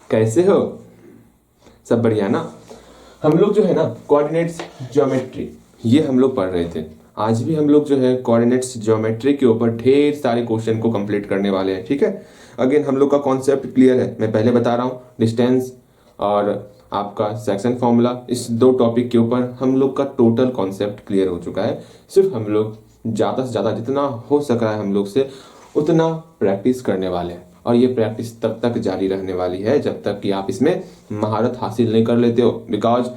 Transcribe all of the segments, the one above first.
कैसे हो? सब बढ़िया ना? हम लोग जो है ना कोऑर्डिनेट्स ज्योमेट्री ये हम लोग पढ़ रहे थे। आज भी हम लोग जो है कोऑर्डिनेट्स ज्योमेट्री के ऊपर ढेर सारे क्वेश्चन को कंप्लीट करने वाले हैं। ठीक है, अगेन हम लोग का कॉन्सेप्ट क्लियर है। मैं पहले बता रहा हूँ, डिस्टेंस और आपका सेक्शन फॉर्मूला, इस दो टॉपिक के ऊपर हम लोग का टोटल कॉन्सेप्ट क्लियर हो चुका है। सिर्फ हम लोग ज़्यादा से ज़्यादा जितना हो सक रहा है हम लोग से उतना प्रैक्टिस करने वाले हैं, और ये प्रैक्टिस तब तक जारी रहने वाली है जब तक कि आप इसमें महारत हासिल नहीं कर लेते हो। बिकॉज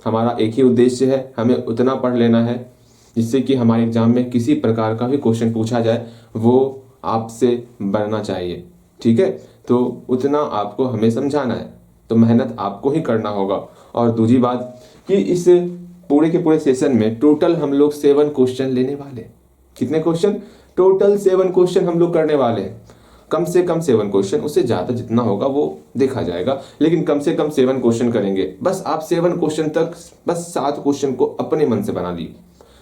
हमारा एक ही उद्देश्य है, हमें उतना पढ़ लेना है जिससे कि हमारे एग्जाम में किसी प्रकार का भी क्वेश्चन पूछा जाए वो आपसे बनना चाहिए। ठीक है, तो उतना आपको हमें समझाना है, तो मेहनत आपको ही करना होगा। और दूसरी बात कि इस पूरे के पूरे सेशन में टोटल हम लोग 7 क्वेश्चन लेने वाले हैं। कितने क्वेश्चन? टोटल 7 क्वेश्चन हम लोग करने वाले हैं। कम से कम 7 क्वेश्चन, उससे ज़्यादा जितना होगा वो देखा जाएगा, लेकिन कम से कम 7 क्वेश्चन करेंगे। बस आप 7 क्वेश्चन तक, बस 7 क्वेश्चन को अपने मन से बना ली।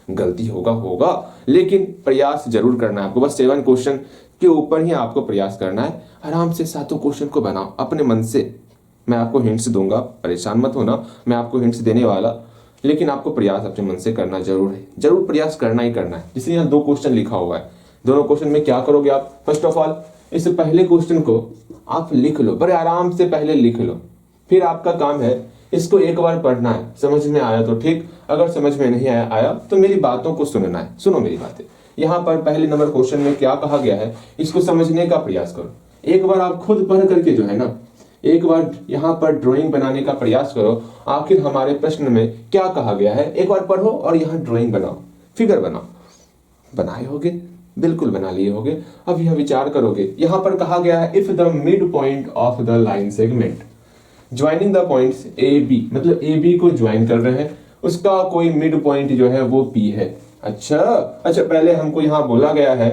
गलती होगा लेकिन प्रयास जरूर करना है आपको। बस 7 क्वेश्चन के ऊपर ही आपको प्रयास करना है। आराम से 7 क्वेश्चन को बनाओ अपने मन से। मैं आपको हिंट्स दूंगा, परेशान मत होना, मैं आपको हिंट्स देने वाला, लेकिन आपको प्रयास अपने मन से करना जरूर है। जरूर प्रयास करना ही करना है। जिससे यहाँ 2 क्वेश्चन लिखा हुआ है, दोनों क्वेश्चन में क्या करोगे आप? फर्स्ट ऑफ ऑल इस पहले क्वेश्चन को आप लिख लो, बड़े आराम से पहले लिख लो। फिर आपका काम है इसको एक बार पढ़ना है। समझ में आया तो ठीक, अगर समझ में नहीं आया तो मेरी बातों को सुनना है। सुनो मेरी बातें। यहाँ पर पहले नंबर क्वेश्चन में क्या कहा गया है, इसको समझने का प्रयास करो। एक बार आप खुद पढ़ करके जो है ना, एक बार यहाँ पर ड्राइंग बनाने का प्रयास करो। आखिर हमारे प्रश्न में क्या कहा गया है, एक बार पढ़ो और यहाँ ड्राइंग बनाओ, फिगर बनाओ। बनाए होगे, बिल्कुल बना लिए होगे। अब यह विचार करोगे, यहाँ पर कहा गया है if the mid point of the line segment joining the points A B, मतलब ए बी को ज्वाइन कर रहे हैं, उसका कोई मिड पॉइंट जो है वो पी है। अच्छा, पहले हमको यहाँ बोला गया है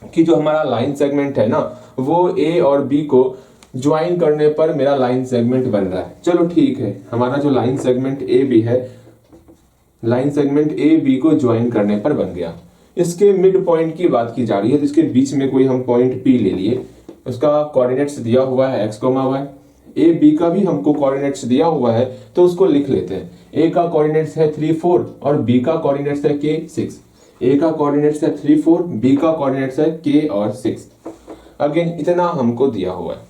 कि जो हमारा लाइन सेगमेंट है ना, वो ए और बी को ज्वाइन करने पर मेरा लाइन सेगमेंट बन रहा है। चलो ठीक है, हमारा जो लाइन सेगमेंट ए बी है, लाइन सेगमेंट ए बी को ज्वाइन करने पर बन गया। इसके मिड पॉइंट की बात की जा रही है, तो इसके बीच में कोई हम पॉइंट पी ले लिए। उसका कोऑर्डिनेट्स दिया हुआ है x comma y. A B का भी हमको कोऑर्डिनेट्स दिया हुआ है, तो उसको लिख लेते हैं। ए का कोऑर्डिनेट्स है 3 4 और बी का कोऑर्डिनेट्स है के 6। ए का कोऑर्डिनेट्स है 3 4, बी का कोऑर्डिनेट्स है के और 6। अगेन इतना हमको दिया हुआ है।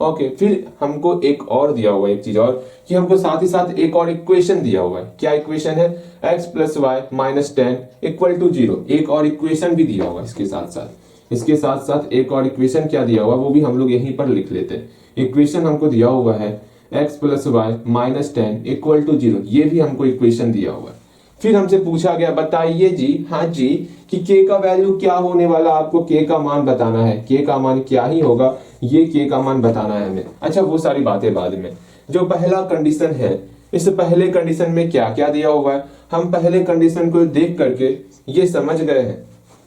ओके, फिर हमको एक और दिया हुआ है, एक चीज और, कि हमको साथ ही साथ एक और इक्वेशन दिया हुआ है। क्या इक्वेशन है? x + y - 10 = 0। एक और इक्वेशन भी दिया हुआ है इसके साथ साथ एक और इक्वेशन क्या दिया हुआ है वो भी हम लोग यहीं पर लिख लेते हैं। इक्वेशन हमको दिया हुआ है x + y - 10 = 0। ये भी हमको इक्वेशन दिया हुआ है। फिर हमसे पूछा गया, बताइए जी, हाँ जी, कि k का वैल्यू क्या होने वाला, आपको k का मान बताना है। k का मान क्या ही होगा, ये k का मान बताना है हमें। अच्छा, वो सारी बातें बाद में। जो पहला कंडीशन है, इस पहले कंडीशन में क्या क्या दिया हुआ है, हम पहले कंडीशन को देख करके ये समझ गए हैं।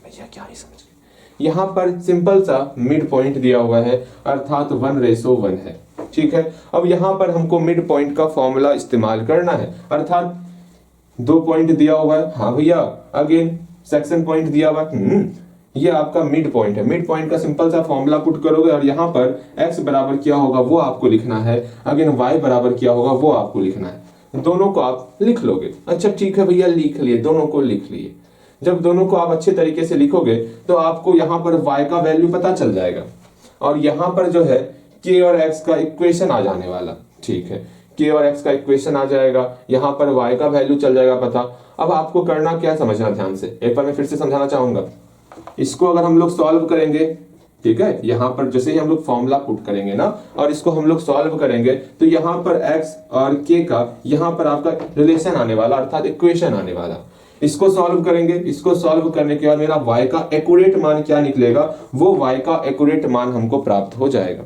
भैया क्या ही समझ गए? यहाँ पर सिंपल सा मिड पॉइंट दिया हुआ है, अर्थात 1:1 है। ठीक है, अब यहाँ पर हमको मिड पॉइंट का फॉर्मूला इस्तेमाल करना है, अर्थात 2 पॉइंट दिया हुआ है। हाँ भैया, अगेन सेक्शन पॉइंट दिया हुआ है। ये आपका मिड पॉइंट है। मिड पॉइंट का सिंपल सा फॉर्मूला पुट करोगे और यहाँ पर x बराबर क्या होगा वो आपको लिखना है, अगेन y बराबर क्या होगा वो आपको लिखना है। दोनों को आप लिख लोगे। अच्छा ठीक है भैया, लिख लिए, दोनों को लिख लिए। जब दोनों को आप अच्छे तरीके से लिखोगे तो आपको यहाँ पर y का वैल्यू पता चल जाएगा, और यहाँ पर जो है k और x का इक्वेशन आ जाने वाला। ठीक है, k और x का इक्वेशन आ जाएगा, यहाँ पर y का वैल्यू चल जाएगा पता। अब आपको करना क्या, समझना ध्यान से। एक बार मैं फिर से समझाना चाहूंगा। इसको अगर हम लोग सॉल्व करेंगे, ठीक है, यहाँ पर जैसे ही हम लोग फॉर्मूला पुट करेंगे ना और इसको हम लोग सॉल्व करेंगे, तो यहाँ पर x और k का यहाँ पर आपका रिलेशन आने वाला, अर्थात इक्वेशन आने वाला। इसको सॉल्व करेंगे, इसको सॉल्व करने के बाद मेरा y का एक्यूरेट मान क्या निकलेगा, वो y का एक्यूरेट मान हमको प्राप्त हो जाएगा।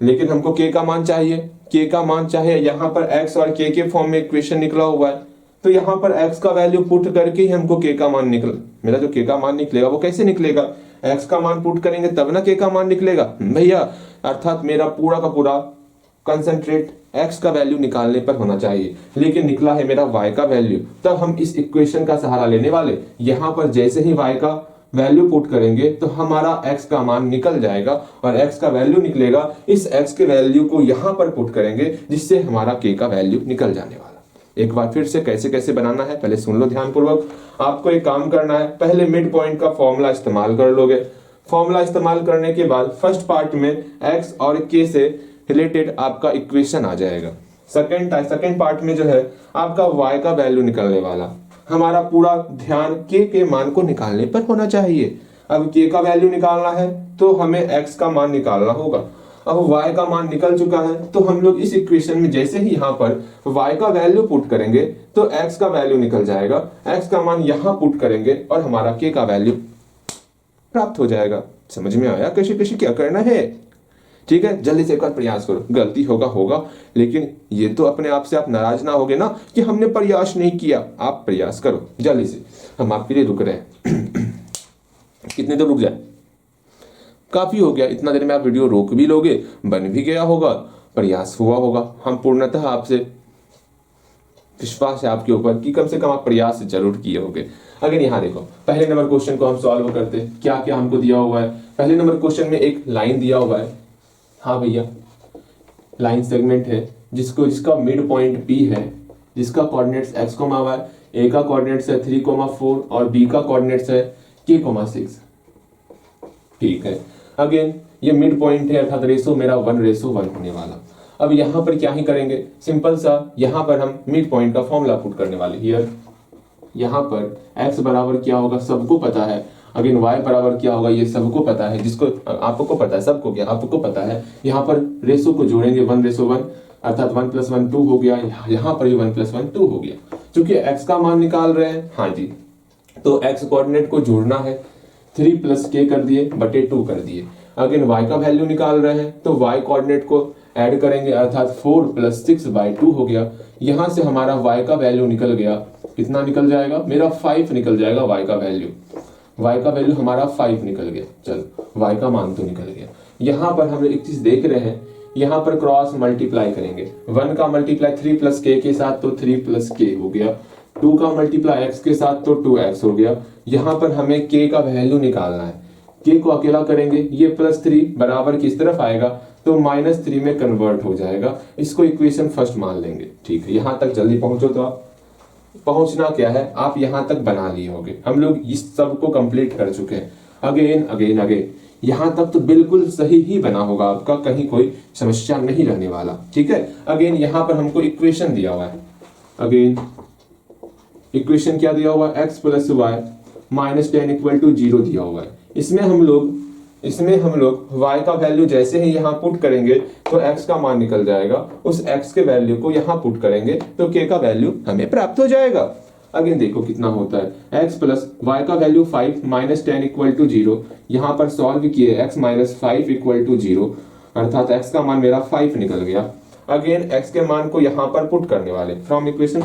लेकिन हमको k का मान चाहिए, k का मान चाहिए। यहाँ पर x और k के फॉर्म में इक्वेशन निकला हुआ है, तो यहाँ पर x का वैल्यू पुट करके ही हमको k का मान निकल, मेरा जो k का मान निकलेगा वो कैसे निकलेगा, x का मान पुट करेंगे तब ना k का मान निकलेगा भैया। अर्थात मेरा पूरा का पूरा कंसंट्रेट x का वैल्यू निकालने पर होना चाहिए, लेकिन निकला है मेरा y का वैल्यू। तब हम इस इक्वेशन का सहारा लेने वाले। यहाँ पर जैसे ही y का वैल्यू पुट करेंगे तो हमारा x का मान निकल जाएगा और x का वैल्यू निकलेगा। इस x के वैल्यू को यहां पर पुट करेंगे जिससे हमारा k का वैल्यू निकल जाने वाला। एक बार फिर से कैसे कैसे बनाना है पहले सुन लो ध्यानपूर्वक। आपको एक काम करना है, पहले मिड पॉइंट का फॉर्मूला इस्तेमाल कर लोगे। फॉर्मूला इस्तेमाल करने के बाद फर्स्ट पार्ट में x और k से रिलेटेड आपका इक्वेशन आ जाएगा। सेकंड पार्ट में जो है आपका y का वैल्यू निकलने वाला। हमारा पूरा ध्यान k के मान को निकालने पर होना चाहिए। अब k का वैल्यू निकालना है तो हमें x का मान निकालना होगा। अब y का मान निकल चुका है तो हम लोग इस इक्वेशन में जैसे ही यहाँ पर y का वैल्यू पुट करेंगे तो x का वैल्यू निकल जाएगा। x का मान यहाँ पुट करेंगे और हमारा k का वैल्यू प्राप्त हो जाएगा। समझ में आया कैसे कैसे क्या करना है? ठीक है, जल्दी से एक बार प्रयास करो। गलती होगा लेकिन ये तो अपने आप से आप नाराज ना होगे ना कि हमने प्रयास नहीं किया। आप प्रयास करो जल्दी से, हम आपके लिए रुक रहे हैं। कितने देर रुक जाए? काफी हो गया। इतना देर में आप वीडियो रोक भी लोगे, बन भी गया होगा, प्रयास हुआ होगा। हम पूर्णतः आपसे विश्वास है आपके ऊपर कि कम से कम आप प्रयास जरूर किए होंगे। अगर यहाँ देखो पहले नंबर क्वेश्चन को हम सॉल्व करते हैं। क्या क्या हमको दिया हुआ है? पहले नंबर क्वेश्चन में एक लाइन दिया हुआ है। हाँ भैया, लाइन सेगमेंट है जिसका मिड पॉइंट P है, जिसका कोऑर्डिनेट्स x, y, A का कोऑर्डिनेट्स है 3,4 और B का कोऑर्डिनेट्स है k,6। ठीक है, अगेन ये मिड पॉइंट है अर्थात रेशो मेरा 1:1 होने वाला। अब यहाँ पर क्या ही करेंगे, सिंपल सा यहाँ पर हम मिड पॉइंट का फॉर्मूला पुट करने वाले। हियर यहाँ पर x बराबर क्या होगा सबको पता है। अगेन y बराबर क्या होगा ये सबको पता है, जिसको आपको पता है, सबको क्या आपको पता है। यहाँ पर रेशो को जोड़ेंगे 1:1 अर्थात 1 + 1 2 हो गया। यहाँ पर भी 1 + 1 2 हो गया। क्योंकि x का मान निकाल रहे हैं, हाँ जी, तो x कोऑर्डिनेट को जोड़ना है। 3 + k कर दिए बटे 2 कर दिए। अगेन y का वैल्यू निकाल रहे हैं तो y कोऑर्डिनेट को ऐड करेंगे अर्थात 4 + 6/2 हो गया। यहां से हमारा y का वैल्यू निकल गया। कितना निकल जाएगा? मेरा 5 निकल जाएगा y का वैल्यू। y का वैल्यू हमारा 5 निकल गया। चलो y का मान तो निकल गया। यहाँ पर हम एक चीज देख रहे हैं, यहाँ पर क्रॉस मल्टीप्लाई करेंगे। 1 का मल्टीप्लाई 3 + k के साथ तो 3 + k हो गया। 2 का मल्टीप्लाई x के साथ तो 2x हो गया। यहाँ पर हमें k का वैल्यू निकालना है। k को अकेला करेंगे, ये +3 बराबर किस तरफ आएगा तो -3 में कन्वर्ट हो जाएगा। इसको इक्वेशन फर्स्ट मान लेंगे। ठीक है, यहाँ तक जल्दी पहुंचो। तो आप पहुंचना क्या है, आप यहाँ तक बना लिए होगे। हम लोग इस सब को कंप्लीट कर चुके हैं। अगेन यहाँ तक तो बिल्कुल सही ही बना होगा आपका, कहीं कोई समस्या नहीं रहने वाला। ठीक है, अगेन यहाँ पर हमको इक्वेशन दिया हुआ है। अगेन इक्वेशन क्या दिया हुआ है? x + y - 10 = 0 दिया हुआ है। इसमें हम लोग y का वैल्यू जैसे ही यहाँ पुट करेंगे तो x का मान निकल जाएगा। उस x के वैल्यू को यहाँ पुट करेंगे तो k का वैल्यू हमें प्राप्त हो जाएगा। अगेन देखो कितना होता है, x + y का वैल्यू 5 - 10 = 0। यहाँ पर सॉल्व किए x - 5 = 0 अर्थात x का मान मेरा 5 निकल गया। अगेन x के मान को यहाँ पर पुट करने वाले फ्रॉम इक्वेशन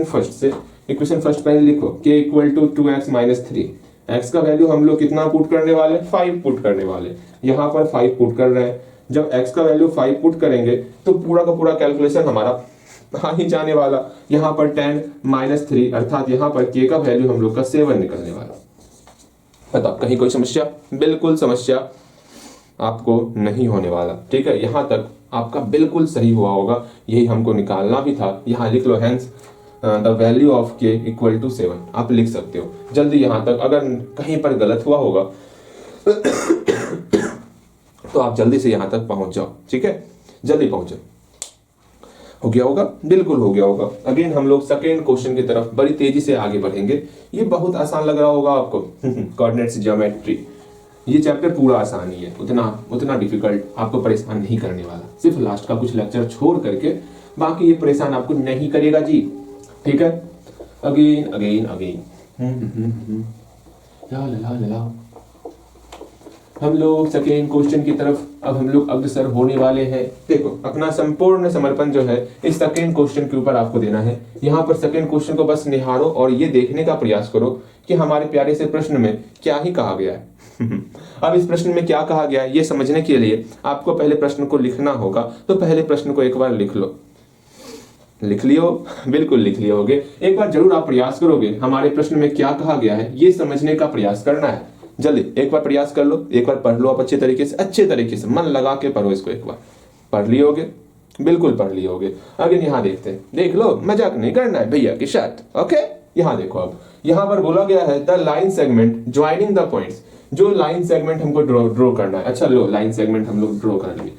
फर्स्ट पहले लिखो k = 2x - 3। x का वैल्यू हम लोग कितना पुट करने वाले? 5 पुट करने वाले। यहाँ पर 5 पुट कर रहे हैं। जब x का वैल्यू 5 पुट करेंगे तो पूरा का पूरा कैलकुलेशन हमारा आ ही जाने वाला। यहाँ पर 10 - 3 अर्थात यहाँ पर k का वैल्यू हम लोग का 7 निकलने वाला। बताओ कहीं कोई समस्या? बिल्कुल समस्या आपको नहीं होने वाला। ठीक है, यहाँ तक आपका बिल्कुल सही हुआ होगा। यही हमको निकालना भी था। यहाँ लिख लो, hence the value of k = 7 आप लिख सकते हो जल्दी। यहाँ तक अगर कहीं पर गलत हुआ होगा तो आप जल्दी से यहाँ तक पहुंच जाओ। ठीक है, जल्दी पहुंचो। हो गया होगा? बिल्कुल हो गया होगा। अगेन हम लोग सेकेंड क्वेश्चन की तरफ बड़ी तेजी से आगे बढ़ेंगे। ये बहुत आसान लग रहा होगा आपको। कोऑर्डिनेट्स ज्योमेट्री, ये चैप्टर पूरा आसान ही है, उतना डिफिकल्ट आपको परेशान नहीं करने वाला। सिर्फ लास्ट का कुछ लेक्चर छोड़ करके बाकी ये परेशान आपको नहीं करेगा जी। ठीक है, अगेन ला हम लोग सेकेंड क्वेश्चन की तरफ अब हम लोग अग्रसर होने वाले हैं। देखो अपना संपूर्ण समर्पण जो है इस सेकेंड क्वेश्चन के ऊपर आपको देना है। यहाँ पर सेकेंड क्वेश्चन को बस निहारो और ये देखने का प्रयास करो कि हमारे प्यारे से प्रश्न में क्या ही कहा गया है। अब इस प्रश्न में क्या कहा गया है ये समझने के लिए आपको पहले प्रश्न को लिखना होगा। तो पहले प्रश्न को एक बार लिख लो। लिख लियो, बिल्कुल लिख लियो होगे। एक बार जरूर आप प्रयास करोगे, हमारे प्रश्न में क्या कहा गया है ये समझने का प्रयास करना है। जल्दी एक बार प्रयास कर लो, एक बार पढ़ लो आप अच्छे तरीके से मन लगा के पढ़ो इसको। एक बार पढ़ लिए होगे, बिल्कुल पढ़ लिए होगे। अगर यहाँ देखते हैं, देख लो, मजाक नहीं करना है भैया के साथ। ओके, यहाँ देखो, अब यहाँ पर बोला गया है the line segment joining the points, जो लाइन सेगमेंट हमको ड्रॉ करना है। अच्छा लो, लाइन सेगमेंट हम लोग ड्रॉ कर लिए।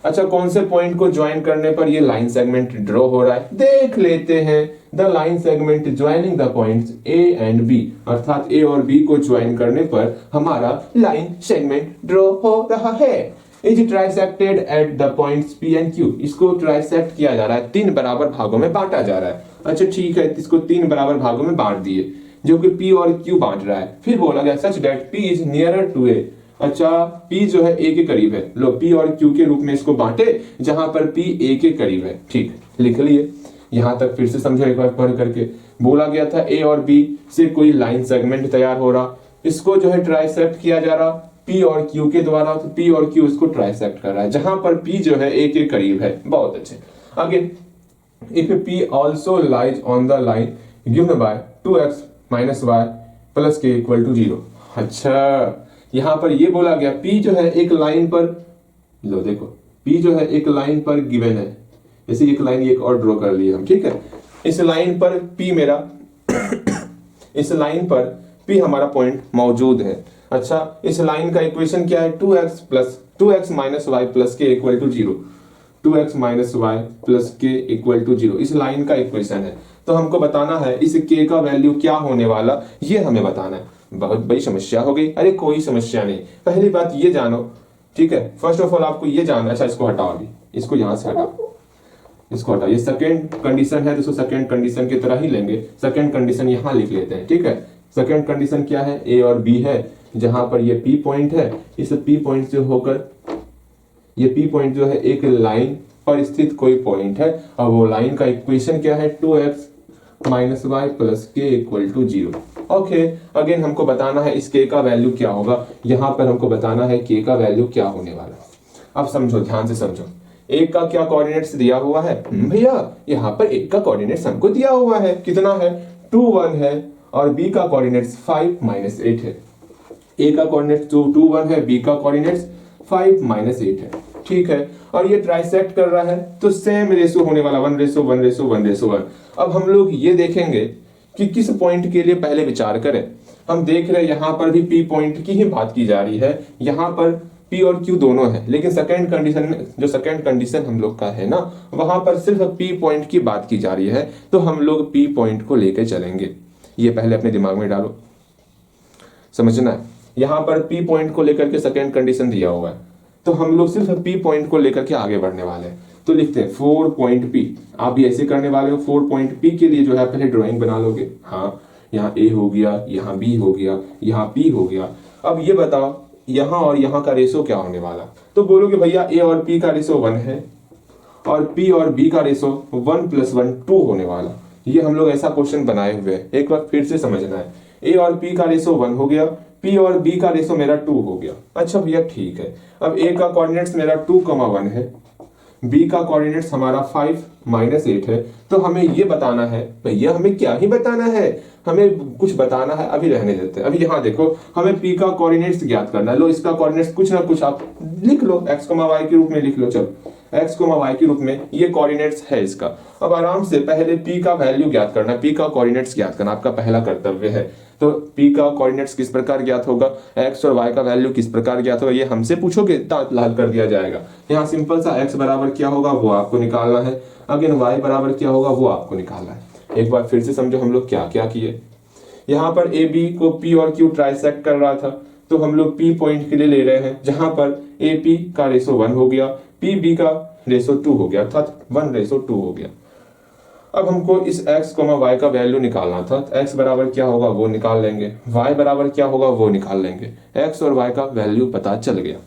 अच्छा, कौन से पॉइंट को ज्वाइन करने पर ये लाइन सेगमेंट ड्रॉ हो रहा है, देख लेते हैं। The line segment joining the points A and B, अर्थात ए और बी को ज्वाइन करने पर हमारा लाइन सेगमेंट ड्रॉ हो रहा है। Is trisected at the points P and Q, इसको ट्राइसेक्ट किया जा रहा है, 3 बराबर भागों में बांटा जा रहा है। अच्छा ठीक है, इसको 3 बराबर भागों में बांट दिए, जो कि P और Q बांट रहा है। फिर बोला गया such that P is nearer to A, अच्छा P जो है A के करीब है। लो P और Q के रूप में इसको बांटे, जहां पर P A के करीब है। ठीक, लिख लिए। यहां तक फिर से समझो एक बार पढ़ करके। बोला गया था A और B से कोई लाइन सेगमेंट तैयार हो रहा, इसको जो है ट्राइसेक्ट किया जा रहा P और Q के द्वारा, तो P और Q इसको ट्राइसेक्ट कर रहा है, जहां पर P जो है A के करीब है। बहुत अच्छे। आगे, if P also lies on the line given by 2x minus y plus k equal to 0। अच्छा, यहां पर ये बोला गया P जो है एक लाइन पर, लो देखो P जो है एक लाइन पर गिवन है, जैसे एक लाइन एक और ड्रॉ कर लिए हम। ठीक है, इस लाइन पर P मेरा इस लाइन पर P हमारा पॉइंट मौजूद है। अच्छा, इस लाइन का इक्वेशन क्या है, 2x minus y plus k equal to 0, 2x minus y plus k equal to 0 इस लाइन का इक्वेशन है। तो हमको बताना है इस k का वैल्यू क्या होने वाला, ये हमें बताना है। बहुत बड़ी समस्या हो गई। अरे कोई समस्या नहीं, पहली बात ये जानो। ठीक है, फर्स्ट ऑफ ऑल आपको ये जानना। अच्छा, इसको हटाओ, अभी इसको यहां से हटाओ, इसको हटाओ। ये सेकेंड कंडीशन है, तो सेकेंड कंडीशन की तरह ही लेंगे। सेकेंड कंडीशन यहां लिख लेते हैं। ठीक है, सेकेंड कंडीशन क्या है, A और B है, जहां पर ये P पॉइंट है। इस P पॉइंट से होकर ये P पॉइंट जो है एक लाइन पर स्थित कोई पॉइंट है, और वो लाइन का इक्वेशन क्या है, 2x minus y plus k equal to 0। Okay, again हमको बताना है इस k का वैल्यू क्या होगा। यहां पर हमको बताना है k का वैल्यू क्या होने वाला है। अब समझो, ध्यान से समझो। एक का क्या कोऑर्डिनेट्स दिया हुआ है भैया, यहाँ पर एक का कोऑर्डिनेट्स हमको दिया हुआ है, कितना है, 2 1 है, और b का कोऑर्डिनेट्स 5 - 8 है। a का कोऑर्डिनेट्स 2 1 है, b का कोऑर्डिनेट्स 5 - 8 है। ठीक है, और ये ट्राइसेक्ट कर रहा है, तो सेम रेशो होने वाला, 1:1:1:1। अब हम लोग ये देखेंगे कि किस पॉइंट के लिए पहले विचार करें। हम देख रहे हैं यहाँ पर भी P पॉइंट की ही बात की जा रही है, यहाँ पर P और Q दोनों है, लेकिन सेकंड कंडीशन में, जो सेकंड कंडीशन हम लोग का है ना, वहां पर सिर्फ P पॉइंट की बात की जा रही है। तो हम लोग P पॉइंट को लेकर चलेंगे, ये पहले अपने दिमाग में डालो, समझना है। यहाँ पर P पॉइंट को लेकर के सेकंड कंडीशन दिया हुआ है, तो हम लोग सिर्फ P पॉइंट को लेकर के आगे बढ़ने वाले हैं। तो लिखते हैं 4 पॉइंट P। आप भी ऐसे करने वाले हो, 4 पॉइंट P के लिए जो है पहले ड्राइंग बना लोगे। हाँ, यहाँ A हो गया, यहाँ B हो गया, यहाँ P हो गया। अब ये बताओ यहाँ और यहाँ का रेशो क्या होने वाला। तो बोलोगे भैया A और P का रेशो 1 है, और P और B का रेशो 1 + 1 2 होने वाला। ये हम लोग ऐसा क्वेश्चन बनाए हुए हैं, एक बार फिर से समझना है। A और P का रेशो 1 हो गया, P और B का रेशो मेरा 2 हो गया। अच्छा भैया ठीक है, अब A का कोऑर्डिनेट्स मेरा 2, 1 है, B का कोऑर्डिनेट्स हमारा 5 - 8 है। तो हमें ये बताना है भैया, हमें क्या ही बताना है, हमें कुछ बताना है, अभी रहने देते हैं। अभी यहाँ देखो, हमें P का कोऑर्डिनेट्स ज्ञात करना है। लो, इसका कोऑर्डिनेट्स कुछ ना कुछ आप लिख लो, x, y के रूप में लिख लो। चलो, x, y के रूप में ये कोऑर्डिनेट्स है इसका। अब आराम से पहले P का वैल्यू ज्ञात करना है, P का कोऑर्डिनेट्स ज्ञात करना आपका पहला कर्तव्य है। तो P का कोऑर्डिनेट्स किस प्रकार ज्ञात होगा, x और y का वैल्यू किस प्रकार ज्ञात होगा, ये हमसे पूछोगे दांत लाल कर दिया जाएगा। यहाँ सिंपल सा x बराबर क्या होगा वो आपको निकालना है, अगेन y बराबर क्या होगा वो आपको निकालना है। एक बार फिर से समझो हम लोग क्या क्या किए। यहाँ पर ए बी को P और Q ट्राइसेक्ट कर रहा था, तो हम लोग P पॉइंट के लिए ले रहे हैं, जहां पर AP का रेशो 1 हो गया, PB का रेशो 2 हो गया, अर्थात 1:2 हो गया। अब हमको इस x, y का वैल्यू निकालना था। x बराबर क्या होगा वो निकाल लेंगे, y बराबर क्या होगा वो निकाल लेंगे। x और y का वैल्यू पता चल गया।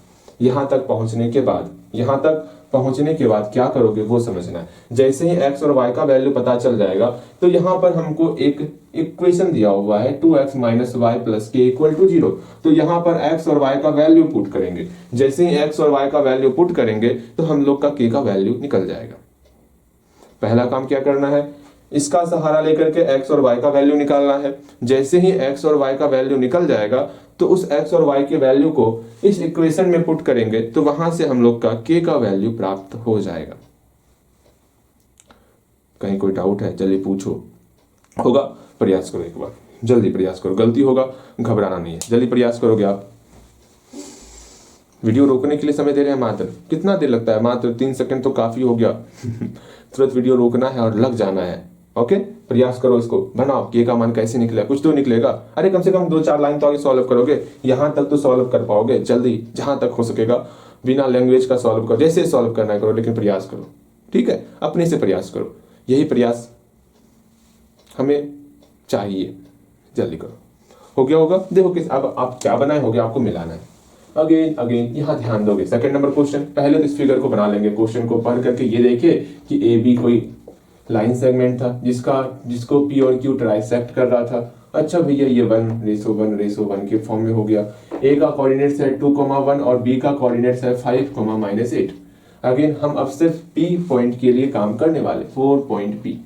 यहाँ तक पहुंचने के बाद क्या करोगे वो समझना है। जैसे ही x और y का वैल्यू पता चल जाएगा, तो यहाँ पर हमको एक इक्वेशन दिया हुआ है 2x - y plus k equal to 0। तो यहाँ पर x और y का वैल्यू पुट करेंगे। जैसे ही x और y का वैल्यू पुट करेंगे, तो हम लोग का k का वैल्यू निकल जाएगा। पहला काम क्या करना है, इसका सहारा लेकर के x और y का वैल्यू निकालना है। जैसे ही x और y का वैल्यू निकल जाएगा तो उस x और y के वैल्यू को इस इक्वेशन में पुट करेंगे तो वहां से हम लोग का k का वैल्यू प्राप्त हो जाएगा। कहीं कोई डाउट है जल्दी पूछो। होगा, प्रयास करो, एक बार जल्दी प्रयास करो, गलती होगा घबराना नहीं है, जल्दी प्रयास करोगे आप। वीडियो रोकने के लिए समय दे रहे हैं मात्र, कितना देर लगता है, मात्र 3 सेकंड तो काफी हो गया। तुरंत वीडियो रोकना है और लग जाना है। ओके, प्रयास करो, इसको बनाओ, के का मान कैसे निकलेगा, कुछ तो निकलेगा। अरे कम से कम 2-4 लाइन तो आगे सॉल्व करोगे, यहां तक तो सॉल्व कर पाओगे, जल्दी जहां तक हो सकेगा बिना लैंग्वेज का सॉल्व करो, जैसे सॉल्व करना है करो, लेकिन प्रयास करो, ठीक है, अपने से प्रयास करो, यही प्रयास हमें चाहिए। जल्दी करो, हो गया होगा। देखो किस अब आप क्या बनाए हो गया, आपको मिलाना है। अगेन अगेन यहाँ ध्यान दोगे। सेकंड नंबर क्वेश्चन, पहले तो इस फिगर को बना लेंगे, क्वेश्चन को पढ़ करके ये देखिए कि ए बी कोई लाइन सेगमेंट था जिसको पी और क्यू ट्राइसेक्ट कर रहा था। अच्छा भैया ये 1:1 के फॉर्म में हो गया। ए का कोऑर्डिनेट्स है 2,1 और बी का कोऑर्डिनेट्स है 5,-8। अगेन हम अब सिर्फ पी पॉइंट के लिए काम करने वाले, 4 पॉइंट पी,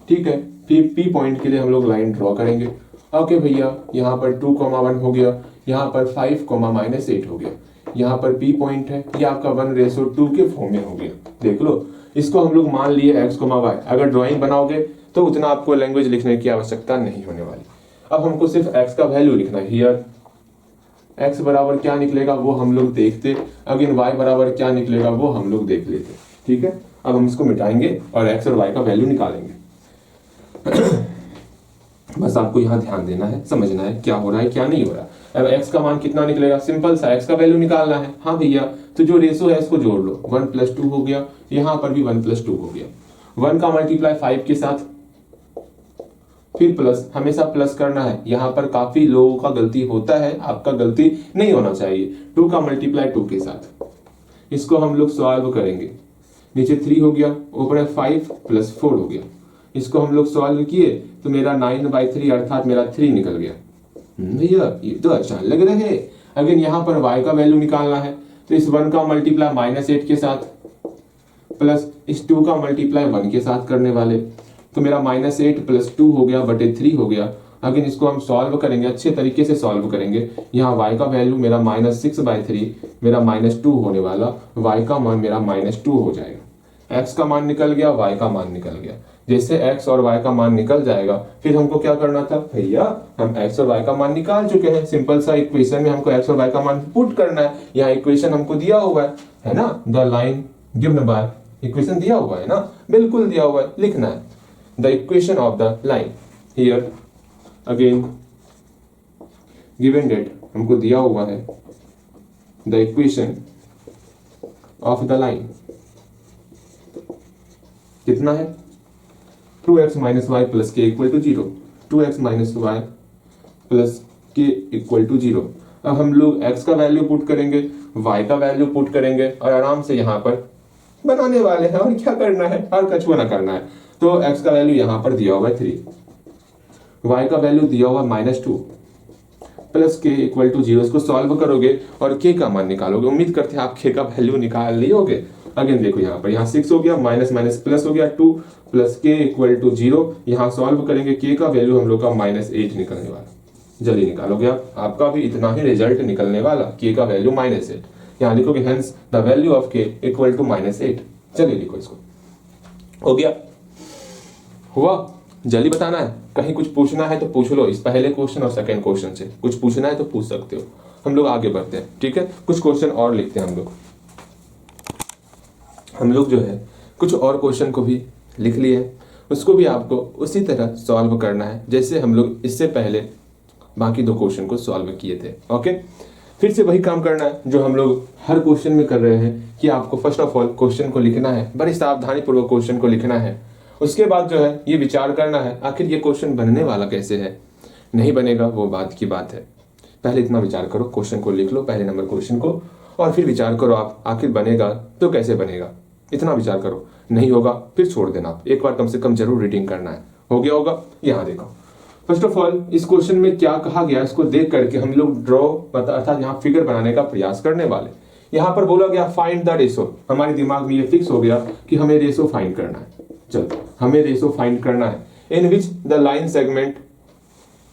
ठीक है। पी पॉइंट के लिए हम लोग लाइन ड्रॉ करेंगे। ओके भैया, यहाँ पर 2,1 हो गया, यहाँ पर 5,-8 हो गया, यहाँ पर पी पॉइंट है, ये आपका 1:2 के फॉर्म में हो गया। देख लो, इसको हम लोग मान लिए x, y। अगर ड्राइंग बनाओगे तो उतना आपको लैंग्वेज लिखने की आवश्यकता नहीं होने वाली। अब हमको सिर्फ x का वैल्यू लिखना है। हियर x बराबर क्या निकलेगा वो हम लोग देखते, अगेन y बराबर क्या निकलेगा वो हम लोग देख लेते, ठीक है। अब हम इसको मिटाएंगे और x और y का वैल्यू निकालेंगे। बस आपको यहाँ ध्यान देना है, समझना है क्या हो रहा है क्या नहीं हो रहा। अब x का मान कितना निकलेगा, सिंपल सा x का वैल्यू निकालना है। हाँ भैया, तो जो रेशो है इसको जोड़ लो, 1+2 हो गया, यहाँ पर भी 1+2 हो गया। 1 का मल्टीप्लाई 5 के साथ, फिर प्लस, हमेशा प्लस करना है। यहाँ पर काफी लोगों का गलती होता है, आपका गलती नहीं होना चाहिए। 2 का मल्टीप्लाई 2 के साथ, इसको हम लोग सॉल्व करेंगे। नीचे 3 हो गया, ऊपर 5 + 4 हो गया। इसको हम लोग सॉल्व किए तो मेरा 9/3 अर्थात मेरा 3 निकल गया। भैया ये तो अच्छा लग रहा है। अगेन यहाँ पर y का वैल्यू निकालना है, तो इस 1 का मल्टीप्लाई -8 के साथ प्लस इस 2 का मल्टीप्लाई 1 के साथ करने वाले, तो मेरा -8 + 2 हो गया बटे 3 हो गया। अगेन इसको हम सॉल्व करेंगे, अच्छे तरीके से सॉल्व करेंगे। यहाँ y का वैल्यू मेरा -6/3, मेरा -2 होने वाला, y का मान मेरा -2 हो जाएगा। x का मान निकल गया, y का मान निकल गया। जैसे x और y का मान निकल जाएगा, फिर हमको क्या करना था भैया, हम x और y का मान निकाल चुके हैं। सिंपल सा इक्वेशन में हमको x और y का मान पुट करना है। यहाँ इक्वेशन हमको दिया हुआ है ना, the line given by, equation दिया हुआ है ना, बिल्कुल दिया हुआ है, लिखना है the equation of the line. Here again given that हमको दिया हुआ है, the equation of the line कितना है, 2x - y + k = 0, 2x - y + k = 0। अब हम लोग x का वैल्यू पुट करेंगे, y का वैल्यू पुट करेंगे और आराम से यहाँ पर बनाने वाले हैं। और क्या करना है, और कछुआ ना करना है। तो x का वैल्यू यहाँ पर दिया हुआ है 3, y का वैल्यू दिया हुआ -2 + k = 0। इसको सॉल्व करोगे और k का मान निकालोगे। उम्मीद करते हैं आप k का वैल्यू निकाल लियोगे। अगेन देखो यहाँ पर, यहाँ 6 हो गया, माइनस प्लस हो गया, 2 + k = 0। यहाँ सॉल्व करेंगे, k का वैल्यू हम लोग का -8 निकलने वाला। जल्दी निकालोगे आप, आपका भी इतना ही रिजल्ट निकलने वाला, k का वैल्यू -8। यहाँ लिखोगे hence the value of k = -8। चलिए लिखो इसको, हो गया, हुआ। जल्दी बताना है, कहीं कुछ पूछना है तो पूछ लो। इस पहले क्वेश्चन और सेकंड क्वेश्चन से कुछ पूछना है तो पूछ सकते हो। हम लोग आगे बढ़ते हैं, ठीक है। कुछ क्वेश्चन और लिखते हैं हम लोग जो है कुछ और क्वेश्चन को भी लिख लिए, उसको भी आपको उसी तरह सॉल्व करना है जैसे हम लोग इससे पहले बाकी 2 क्वेश्चन को सॉल्व किए थे। ओके, फिर से वही काम करना है जो हम लोग हर क्वेश्चन में कर रहे हैं कि आपको फर्स्ट ऑफ ऑल क्वेश्चन को लिखना है, बड़ी सावधानी पूर्वक क्वेश्चन को लिखना है। उसके बाद जो है ये विचार करना है आखिर ये क्वेश्चन बनने वाला कैसे है, नहीं बनेगा वो बात की बात है। पहले इतना विचार करो, क्वेश्चन को लिख लो, पहले नंबर क्वेश्चन को, और फिर विचार करो आप आखिर बनेगा तो कैसे बनेगा। इतना विचार करो, नहीं होगा फिर छोड़ देना। आप एक बार कम से कम जरूर रीडिंग करना है। हो गया होगा। यहाँ देखो, फर्स्ट ऑफ ऑल इस क्वेश्चन में क्या कहा गया इसको देख करके हम लोग ड्रॉ अर्थात यहाँ फिगर बनाने का प्रयास करने वाले। यहाँ पर बोला गया फाइंड द रेशो, हमारे दिमाग में ये फिक्स हो गया कि हमें रेशो फाइंड करना है। चलो हमें रेशो फाइंड करना है इन विच द लाइन सेगमेंट,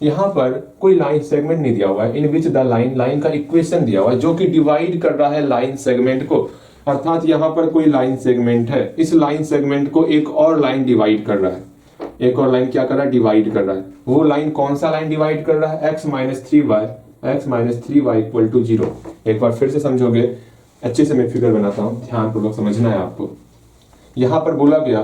यहाँ पर कोई लाइन सेगमेंट नहीं दिया हुआ है, इन विच द लाइन का इक्वेशन दिया हुआ है जो कि डिवाइड कर रहा है लाइन सेगमेंट को, अर्थात यहाँ पर कोई लाइन सेगमेंट है, इस लाइन सेगमेंट को एक और लाइन डिवाइड कर रहा है, एक और लाइन क्या कर रहा है, डिवाइड कर रहा है। वो लाइन कौन सा लाइन डिवाइड कर रहा है, x minus three y equal to 0। एक बार फिर से समझोगे, अच्छे से मैं फिगर बनाता हूं, ध्यानपूर्वक समझना है आपको। यहां पर बोला गया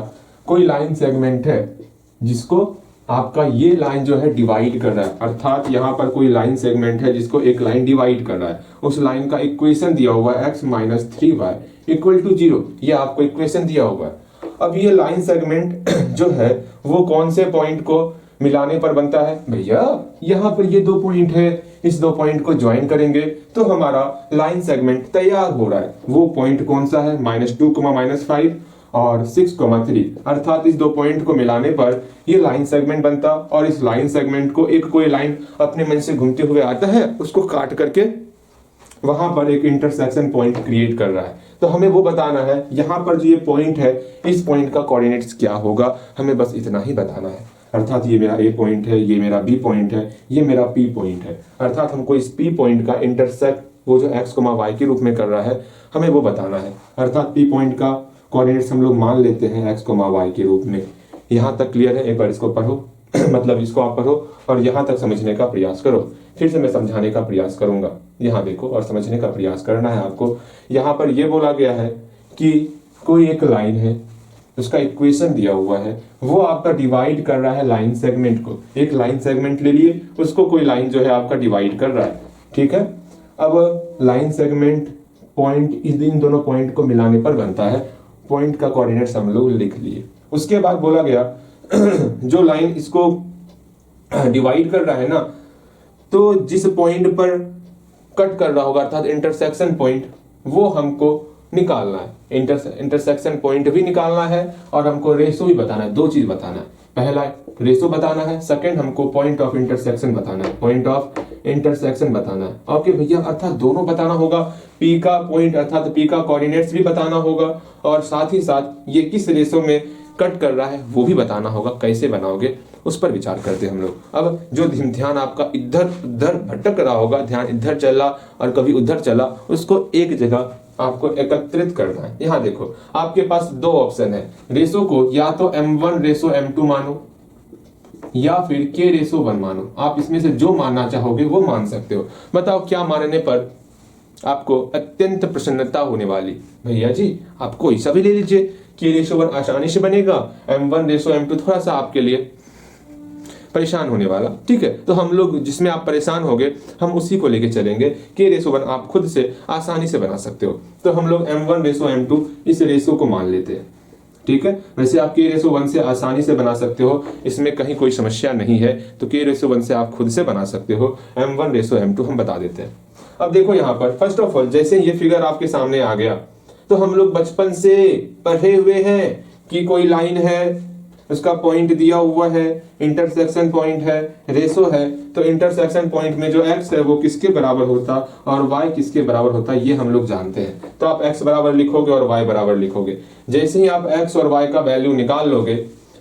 कोई लाइन सेगमेंट है जिसको आपका ये लाइन जो है डिवाइड कर रहा है, अर्थात यहाँ पर कोई लाइन सेगमेंट है जिसको एक लाइन डिवाइड कर रहा है, उस लाइन का इक्वेशन दिया हुआ है x minus 3y equal to 0, ये आपको इक्वेशन दिया हुआ है। अब ये लाइन सेगमेंट जो है वो कौन से पॉइंट को मिलाने पर बनता है, भैया यहाँ पर ये 2 पॉइंट है, इस 2 पॉइंट को ज्वाइन करेंगे तो हमारा लाइन सेगमेंट तैयार हो रहा है। वो पॉइंट कौन सा है, -2, -5 और 6, 3, अर्थात इस 2 पॉइंट को मिलाने पर ये लाइन सेगमेंट बनता, और इस लाइन सेगमेंट को एक कोई लाइन अपने मन से घूमते हुए आता है, उसको काट करके वहां पर एक इंटरसेक्शन पॉइंट क्रिएट कर रहा है। तो हमें वो बताना है यहाँ पर जो ये पॉइंट है, इस पॉइंट का कोऑर्डिनेट्स क्या होगा, हमें बस इतना ही बताना है। अर्थात ये मेरा ए पॉइंट है, ये मेरा बी पॉइंट है, ये मेरा पी पॉइंट है, अर्थात हमको इस पी पॉइंट का इंटरसेक्ट वो जो x, y के रूप में कर रहा है, हमें वो बताना है। अर्थात पी पॉइंट का कोऑर्डिनेट्स हम लोग मान लेते हैं x, y के रूप में। यहाँ तक क्लियर है? एक बार इसको पढ़ो मतलब इसको आप पढ़ो और यहाँ तक समझने का प्रयास करो, फिर से मैं समझाने का प्रयास करूंगा। यहाँ देखो और समझने का प्रयास करना है आपको। यहाँ पर यह बोला गया है कि कोई एक लाइन है, उसका इक्वेशन दिया हुआ है, वो आपका डिवाइड कर रहा है लाइन सेगमेंट को। एक लाइन सेगमेंट ले लिए, उसको कोई लाइन जो है आपका डिवाइड कर रहा है, ठीक है। अब लाइन सेगमेंट पॉइंट इन दोनों पॉइंट को मिलाने पर बनता है। पॉइंट का कोऑर्डिनेट्स हम लोग लिख लिए। उसके बाद बोला गया जो लाइन इसको डिवाइड कर रहा है ना, तो जिस पॉइंट पर कट कर रहा होगा अर्थात इंटरसेक्शन पॉइंट, वो हमको निकालना है। इंटरसेक्शन पॉइंट भी निकालना है और हमको रेशो भी बताना है। 2 चीज बताना है, पहला रेशो बताना है, सेकंड हमको पॉइंट ऑफ इंटरसेक्शन बताना है, पॉइंट ऑफ इंटरसेक्शन बताना है। ओके भैया, अर्थात दोनों बताना होगा, पी का पॉइंट अर्थात पी का कोऑर्डिनेट्स भी बताना होगा और साथ ही साथ ये किस रेशो में कट कर रहा है वो भी बताना होगा। कैसे बनाओगे उस पर विचार करते हैं हम लोग। अब जो ध्यान आपका इधर उधर भटक रहा होगा, ध्यान इधर चला और कभी उधर चला, उसको एक जगह आपको एकत्रित करना है। यहाँ देखो आपके पास 2 ऑप्शन है, रेशो को या तो m1 रेशो m2 मानो या फिर k रेशो 1 मानो। आप इसमें से जो मानना चाहोगे वो मान सकते हो। बताओ क्या मानने पर आपको अत्यंत प्रसन्नता होने वाली। भैया जी आप कोई सा भी ले लीजिए, k रेशो 1 आसानी से बनेगा, m1 रेशो m2 थोड़ा सा आपके लिए परेशान होने वाला, ठीक है। तो हम लोग जिसमें आप परेशान होगे हम उसी को लेके चलेंगे। k रेशो 1 आप खुद से आसानी से बना सकते हो, तो हम लोग m1 रेशो m2 इस रेशो को मान लेते हैं, ठीक है। वैसे आप k रेशो 1 से आसानी से बना सकते हो, इसमें कहीं कोई समस्या नहीं है। तो k रेशो 1 से आप खुद से बना सकते हो, m1 रेशो m2 हम बता देते हैं। अब देखो यहाँ पर फर्स्ट ऑफ ऑल जैसे ये फिगर आपके सामने आ गया, तो हम लोग बचपन से पढ़े हुए हैं कि कोई लाइन है, उसका पॉइंट दिया हुआ है, इंटरसेक्शन पॉइंट है, रेशो है। तो इंटरसेक्शन पॉइंट में जो x है वो किसके बराबर होता और y किसके बराबर होता, ये हम लोग जानते हैं। तो आप x बराबर लिखोगे और y बराबर लिखोगे। जैसे ही आप x और y का वैल्यू निकाल लोगे,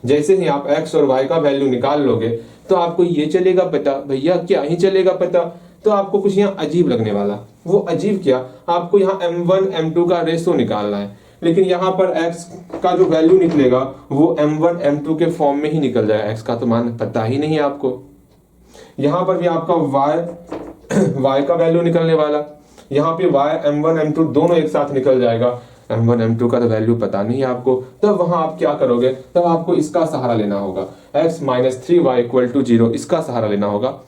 जैसे ही आप x और y का वैल्यू निकाल लोगे, तो आपको ये चलेगा पता, भैया क्या ही चलेगा पता, तो आपको कुछ यहाँ अजीब लगने वाला। वो अजीब क्या, आपको यहाँ m1 m2 का रेशो निकालना है, लेकिन यहाँ पर x का जो वैल्यू निकलेगा वो m1 m2 के फॉर्म में ही निकल जाएगा। x का तो मान पता ही नहीं है आपको। यहाँ पर भी आपका y का वैल्यू निकलने वाला, यहाँ पे y m1 m2 दोनों एक साथ निकल जाएगा। m1 m2 का तो वैल्यू पता नहीं है आपको, तब वहां आप क्या करोगे, तब आपको इसका सहारा लेना होगा, x minus 3y equal to 0, इसका सहारा लेना होगा।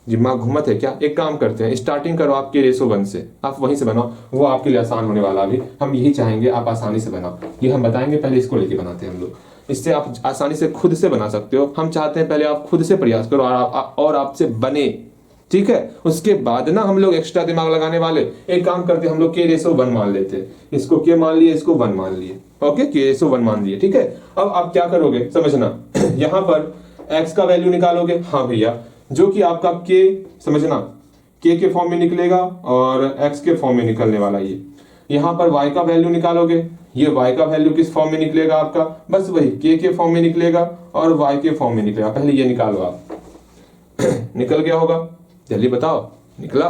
दिमाग घूमत है क्या? एक काम करते हैं, स्टार्टिंग करो आपके रेशो 1 से, आप वहीं से बनाओ, वो आपके लिए आसान होने वाला। अभी हम यही चाहेंगे आप आसानी से बनाओ, ये हम बताएंगे, पहले इसको लेके बनाते हैं हम लोग। इससे आप आसानी से खुद से बना सकते हो। हम चाहते हैं पहले आप खुद से प्रयास करो और आपसे बने, ठीक है। उसके बाद ना हम लोग एक्स्ट्रा दिमाग लगाने वाले, एक काम करते हैं हम लोग k रेशो 1 मान लेते हैं। इसको k मान लिए, इसको 1 मान लिए, ओके, k रेशो 1 मान लिए, ठीक है। अब आप क्या करोगे समझना, यहाँ पर x का वैल्यू निकालोगे, हाँ भैया, जो कि आपका k समझना k के फॉर्म में निकलेगा और x के फॉर्म में निकलने वाला ये। यहाँ पर y का वैल्यू निकालोगे, ये y का वैल्यू किस फॉर्म में निकलेगा आपका, बस वही k के फॉर्म में निकलेगा और y के फॉर्म में निकलेगा। पहले ये निकालो आप निकल गया होगा, जल्दी बताओ, निकला?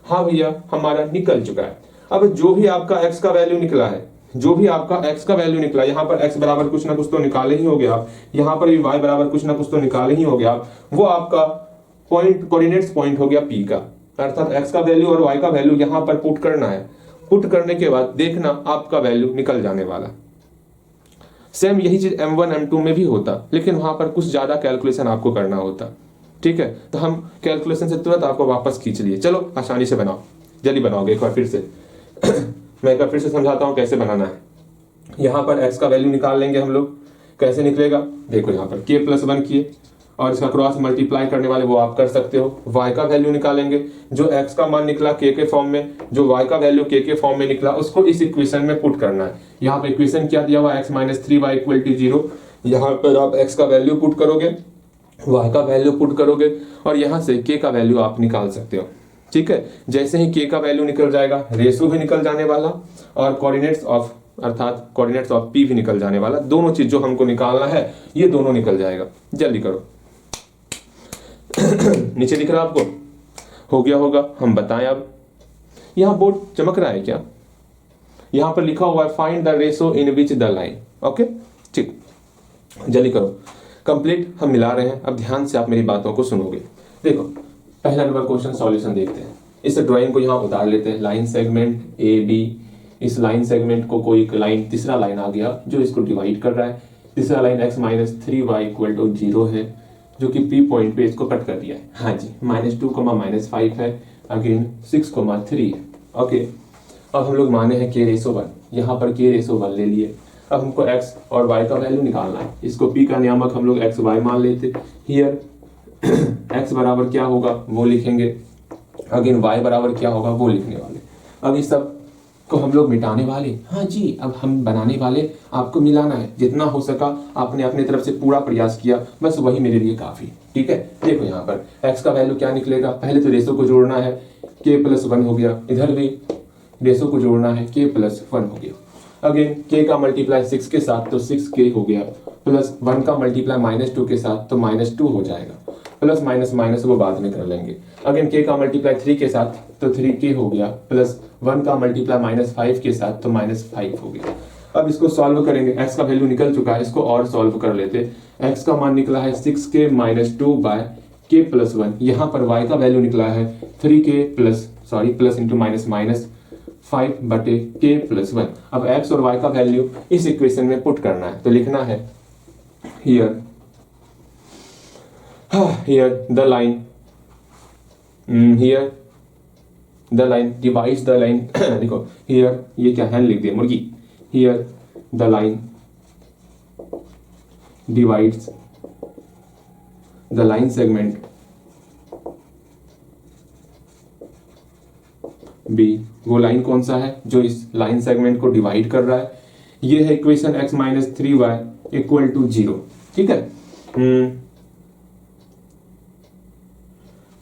हाँ भैया हमारा निकल चुका है। अब जो भी आपका x का वैल्यू निकला है, जो भी आपका x का वैल्यू निकला, यहाँ पर x बराबर कुछ ना कुछ तो निकाले ही होगे आप, यहाँ पर भी y बराबर कुछ ना कुछ तो निकाले ही होगे आप, वो आपका पॉइंट कोऑर्डिनेट्स पॉइंट हो गया P का, अर्थात x का वैल्यू और y का वैल्यू यहाँ पर पुट करना है। पुट करने के बाद देखना आपका वैल्यू निकल जाने वाला। सेम यही चीज M1 M2 में भी होता, लेकिन वहां पर कुछ ज्यादा कैलकुलेशन आपको करना होता। ठीक है, तो हम कैलकुलेशन से तुरंत आपको वापस खींच लिए। चलो आसानी से बनाओ, जल्दी बनाओगे एक बार फिर से मैं एक बार फिर से समझाता हूँ कैसे बनाना है। यहाँ पर x का वैल्यू निकाल लेंगे हम लोग, कैसे निकलेगा देखो, यहाँ पर k+1 किए और इसका क्रॉस मल्टीप्लाई करने वाले वो आप कर सकते हो। y का वैल्यू निकालेंगे, जो x का मान निकला k के फॉर्म में, जो y का वैल्यू k के फॉर्म में निकला, उसको इस इक्वेशन में पुट करना है। यहाँ पे इक्वेशन क्या दिया हुआ, x - 3y = 0। यहाँ पर आप x का वैल्यू पुट करोगे, y का वैल्यू पुट करोगे और यहाँ से k का वैल्यू आप निकाल सकते हो। ठीक है, जैसे ही k का वैल्यू निकल जाएगा, रेशो भी निकल जाने वाला और कोऑर्डिनेट्स ऑफ अर्थात कोऑर्डिनेट्स ऑफ p भी निकल जाने वाला। दोनों चीज जो हमको निकालना है ये दोनों निकल जाएगा। जल्दी करो नीचे दिख रहा आपको, हो गया होगा, हम बताएं। अब यहाँ बोर्ड चमक रहा है क्या? यहाँ पर लिखा हुआ है find the ratio in which the line. Okay ठीक, जल्दी करो, कंप्लीट हम मिला रहे हैं। अब ध्यान से आप मेरी बातों को सुनोगे। देखो पहला नंबर क्वेश्चन सॉल्यूशन देखते हैं। इस ड्राइंग को यहाँ उतार लेते हैं, लाइन सेगमेंट ए बी, इस लाइन सेगमेंट को कोई लाइन, तीसरा लाइन आ गया जो इसको डिवाइड कर रहा है। तीसरा लाइन x - 3y = 0 है, जो कि P पॉइंट पे इसको कट कर दिया है। हाँ जी, -2, -5 है, अगेन 6, 3 है। ओके, अब हम लोग माने हैं k/1, यहाँ पर k/1 ले लिए। अब हमको x और y का वैल्यू निकालना है। इसको P का नियामक हम लोग xy मान लेते। हियर x बराबर क्या होगा वो लिखेंगे, अगेन y बराबर क्या होगा वो लिखने वाले। अब इस सब को हम लोग मिटाने वाले। हाँ जी, अब हम बनाने वाले, आपको मिलाना है। जितना हो सका आपने अपने तरफ से पूरा प्रयास किया, बस वही मेरे लिए काफी। ठीक है, देखो यहाँ पर x का वैल्यू क्या निकलेगा, पहले तो रेशो को जोड़ना है, k+1 हो गया, इधर भी रेशो को जोड़ना है, k+1 हो गया। अगेन k का मल्टीप्लाई 6 के साथ तो 6k हो गया, प्लस 1 का मल्टीप्लाई -2 के साथ तो -2 हो जाएगा, प्लस माइनस माइनस वो बाद में कर लेंगे। अगेन k का मल्टीप्लाई 3 के साथ तो 3k हो गया, प्लस 1 का मल्टीप्लाई -5 के साथ तो -5 हो गया। अब इसको सॉल्व करेंगे, x का वैल्यू निकल चुका है, इसको और सॉल्व कर लेते। x का मान निकला है 6k - 2/k+1, यहाँ पर y का वैल्यू निकला है 3k plus into minus 5/k+1। अब x और y का वैल्यू इस इक्वेशन में पुट करना है, तो लिखना है here the line divides the line देखो here, ये क्या है लिख दिया मुर्गी, here the line divides the line segment B। वो लाइन कौन सा है जो इस लाइन सेगमेंट को डिवाइड कर रहा है, ये है इक्वेशन x - 3y = 0। ठीक है,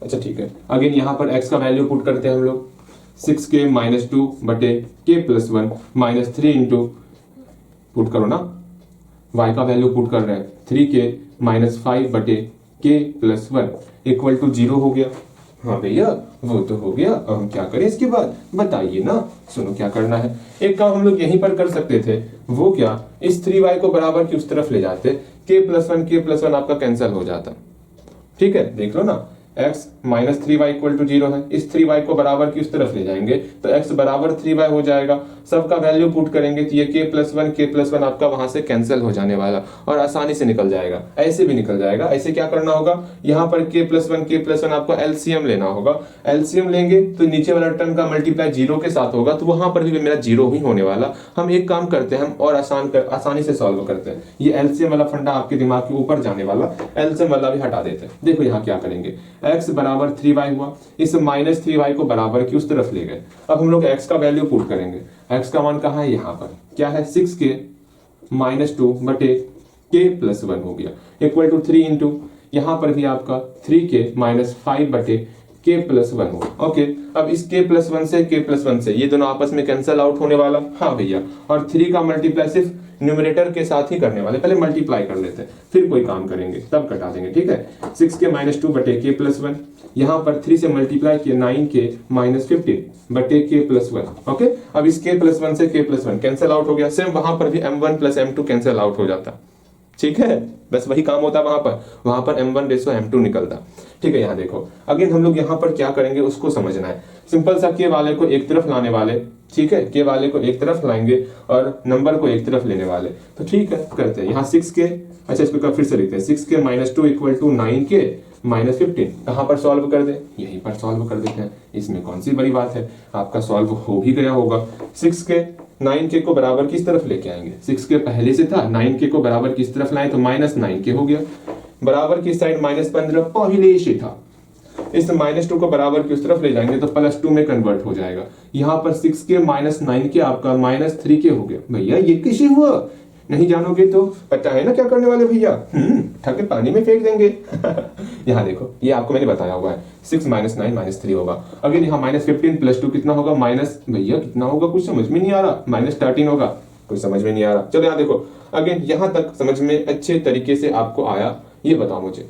अच्छा ठीक है। अगेन यहाँ पर x का वैल्यू पुट करते हैं हम लोग, 6k - 2/k+1 -3 इंटू पुट करो ना, y का वैल्यू पुट कर रहे हैं 3k - 5/k+1 = 0 हो गया। हाँ भैया वो तो हो गया, अब हम क्या करें इसके बाद बताइए ना। सुनो क्या करना है, एक काम हम लोग यहीं पर कर सकते थे, वो क्या, इस 3y को बराबर की उस तरफ ले जाते, k+1 आपका कैंसिल हो जाता। ठीक है, देख लो ना, x - 3y = 0 है, इस 3y को बराबर की उस तरफ ले जाएंगे तो x बराबर 3y हो जाएगा। सबका वैल्यू पुट करेंगे तो ये k+1 आपका वहां से कैंसिल हो जाने वाला और आसानी से निकल जाएगा। ऐसे भी निकल जाएगा। ऐसे क्या करना होगा, यहाँ पर k+1 आपको एलसीएम लेना होगा। एलसीएम लेंगे तो नीचे वाला टर्म का मल्टीप्लाई 0 के साथ होगा, तो वहां पर भी मेरा 0 ही होने वाला। हम एक काम करते हैं, हम और आसानी से सॉल्व करते हैं। ये एलसीएम वाला फंडा आपके दिमाग के ऊपर जाने वाला, एलसीएम वाला भी हटा देते हैं। देखो यहाँ क्या करेंगे, x बराबर 3y हुआ, इस -3y को बराबर की उस तरफ ले गए। अब हम लोग x का वैल्यू पुट करेंगे। x का मान कहाँ है, यहाँ पर क्या है, 6k - 2/k+1 हो गया = 3 इंटू, यहाँ पर भी आपका 3k - 5/k+1 k plus one होगा। ओके, अब इस k प्लस वन से k प्लस वन से ये दोनों आपस में कैंसल आउट होने वाला। हाँ भैया, और 3 का मल्टीप्लाई सिर्फ न्यूमरेटर के साथ ही करने वाले, पहले मल्टीप्लाई कर लेते हैं फिर कोई काम करेंगे, तब कटा देंगे। ठीक है, 6k माइनस 2 बटे k प्लस वन, यहाँ पर 3 से मल्टीप्लाई किया 9k माइनस 15 बटे k प्लस वन। ओके, अब इस k प्लस वन से k plus one cancel out हो गया, सेम वहां पर भी m1 plus m2 cancel out हो जाता। ठीक है, बस वही काम होता वहां पर m1 रेशो m2 निकलता। ठीक है, यहाँ देखो अगेन हम लोग यहाँ पर क्या करेंगे उसको समझना है। सिंपल सा k वाले को एक तरफ लाने वाले, ठीक है, k वाले को एक तरफ लाएंगे और नंबर को एक तरफ लेने वाले। तो ठीक है, करते हैं यहाँ 6k, अच्छा इसको फिर से लिखते हैं 6k minus 2 equal to 9k minus 15। कहाँ पर सॉल्व कर दे, यहीं पर सॉल्व कर देते हैं, इसमें कौन सी बड़ी बात है, आपका सॉल्व हो भी गया होगा। 6k 9k को बराबर किस तरफ लेके आएंगे, 6k पहले से था, 9k को बराबर किस तरफ लाए तो माइनस 9k हो गया, बराबर की साइड माइनस 15 पहले से था, इस माइनस 2 को बराबर की उस तरफ ले जाएंगे तो प्लस 2 में कन्वर्ट हो जाएगा। यहाँ पर 6k माइनस 9k आपका माइनस 3k हो गया। भैया ये कैसे हुआ, नहीं जानोगे तो पता है ना क्या करने वाले भैया, ठके पानी में फेंक देंगे। यहाँ देखो ये आपको मैंने बताया हुआ है, 6 माइनस 9 माइनस 3 होगा। अगर यहाँ माइनस 15 प्लस 2 कितना होगा, माइनस भैया कितना होगा कुछ समझ में नहीं आ रहा, माइनस 13 होगा, कुछ समझ में नहीं आ रहा। चलो यहाँ देखो अगेन यहाँ तक समझ में अच्छे तरीके से आपको आया, ये बताओ मुझे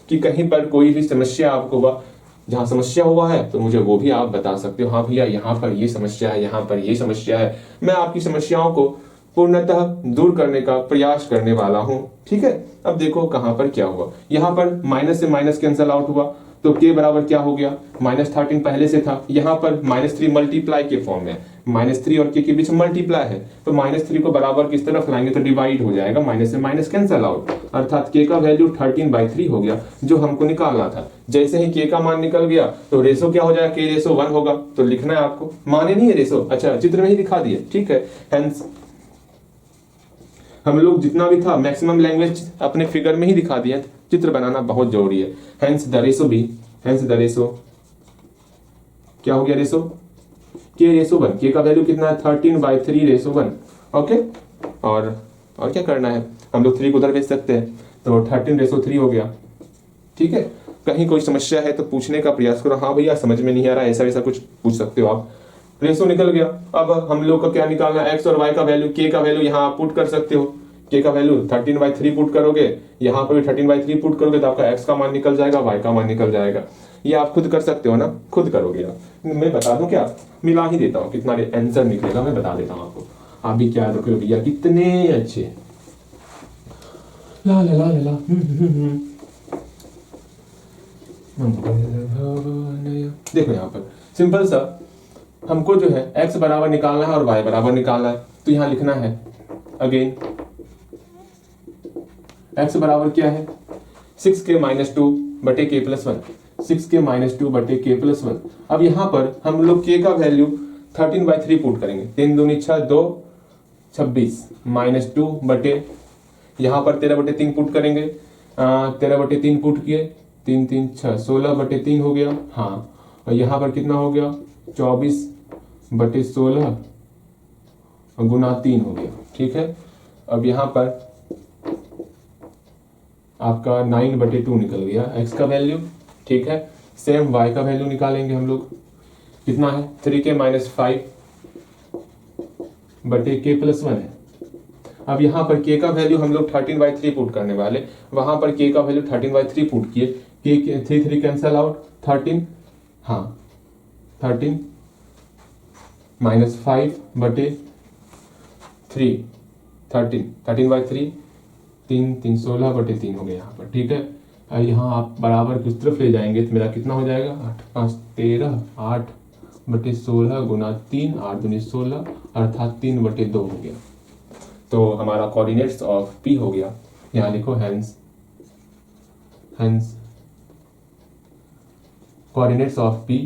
कि कहीं पर कोई भी समस्या आपको हुआ, जहां समस्या हुआ है तो मुझे वो भी आप बता सकते हो। हाँ भैया यहाँ पर ये समस्या है, यहाँ पर ये समस्या है, मैं आपकी समस्याओं को पूर्णतः दूर करने का प्रयास करने वाला हूं। ठीक है, अब देखो कहां पर क्या हुआ, यहां पर माइनस से माइनस कैंसल आउट हुआ तो k बराबर क्या हो गया, माइनस 13 पहले से था, यहाँ पर माइनस 3 मल्टीप्लाई के फॉर्म में, माइनस 3 और k के बीच मल्टीप्लाई है तो माइनस 3 को बराबर किस तरफ लाएंगे तो डिवाइड हो जाएगा, माइनस से माइनस कैंसल आउट, अर्थात k का वैल्यू 13/3 हो गया जो हमको निकालना था। जैसे ही k का मान निकल गया तो रेशो क्या हो जाएगा, k रेशो 1 होगा, तो लिखना है आपको, माने नहीं है रेशो, अच्छा चित्र में ही दिखा दिए। ठीक है, हेंस हम लोग जितना भी था मैक्सिमम लैंग्वेज अपने फिगर में ही दिखा दिया, चित्र बनाना बहुत जरूरी है। हेंस द रेशो भी, हेंस द रेशो क्या हो गया, रेशो k रेशो 1, k का वैल्यू कितना है 13/3 रेशो 1। ओके, और क्या करना है, हम लोग 3 को उधर भेज सकते हैं तो 13 रेशो 3 हो गया। ठीक है, कहीं कोई समस्या है तो पूछने का प्रयास करो, हाँ भैया समझ में नहीं आ रहा, ऐसा वैसा कुछ पूछ सकते हो आप। रेशो निकल गया, अब हम लोग का क्या निकालना है, x और y का वैल्यू, k का वैल्यू यहाँ आप पुट कर सकते हो, k का वैल्यू 13/3 पुट करोगे, यहाँ पर भी 13/3 पुट करोगे तो आपका x का मान निकल जाएगा, y का मान निकल जाएगा। ये आप खुद कर सकते हो ना, खुद करोगे आप, मैं बता दूं क्या, मिला ही देता हूँ कितना आंसर निकलेगा, मैं बता देता हूँ आपको, आप भी क्या रखोगे भैया कितने अच्छे, ला ला ला ला। देखो यहाँ पर सिंपल सा हमको जो है x बराबर निकालना है और y बराबर निकालना है, तो यहाँ लिखना है अगेन x बराबर क्या है 6k माइनस 2 बटे k प्लस 1, 6k माइनस 2 बटे k प्लस 1। अब यहाँ पर हम लोग k का वैल्यू 13/3 पुट करेंगे, 3 दूनी 6 2 26 माइनस 2 बटे, यहाँ पर 13/3 पुट करेंगे, 13/3 पुट किए, 3 3 6 16/3 हो गया। हाँ, और यहाँ पर कितना हो गया 24/16 गुना 3 हो गया। ठीक है, अब यहाँ पर आपका 9/2 निकल गया x का वैल्यू। ठीक है, सेम y का वैल्यू निकालेंगे हम लोग, कितना है 3k माइनस 5 बटे k प्लस 1 है। अब यहाँ पर k का वैल्यू हम लोग 13/3 पुट करने वाले, वहां पर k का वैल्यू 13/3 पुट किए, k 3 कैंसल आउट 13, हाँ 13 माइनस 5 बटे 3, 13/3 3 3 16/3 हो गया यहाँ पर। ठीक है, और यहाँ आप बराबर किस तरफ ले जाएंगे तो मेरा कितना हो जाएगा 8 5 13 8/16 गुना 3, 8 दूनी 16 अर्थात 3/2 हो गया। तो हमारा कोऑर्डिनेट्स ऑफ P हो गया, यहाँ लिखो हेंस कोऑर्डिनेट्स ऑफ P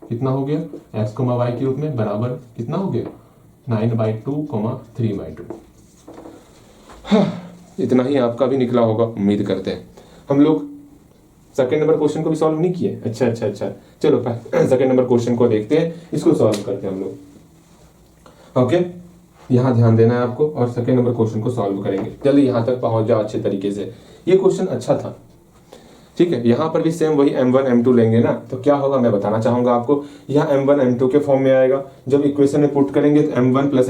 कितना हो गया x, y के रूप में बराबर कितना हो गया 9/2, 3/2। इतना ही आपका भी निकला होगा उम्मीद करते हैं। हम लोग सेकंड नंबर क्वेश्चन को भी सॉल्व नहीं किए, अच्छा चलो सेकंड नंबर क्वेश्चन को देखते हैं, इसको सॉल्व करते हैं हम लोग। ओके, यहाँ ध्यान देना है आपको और सेकंड नंबर क्वेश्चन को सॉल्व करेंगे, जल्दी यहाँ तक पहुंच जाओ अच्छे तरीके से। ये क्वेश्चन अच्छा था, ठीक है, यहाँ पर भी सेम वही m1 m2 लेंगे ना, तो क्या होगा मैं बताना चाहूंगा आपको। यहाँ m1 m2 के फॉर्म में आएगा, जब इक्वेशन में पुट करेंगे तो m1 plus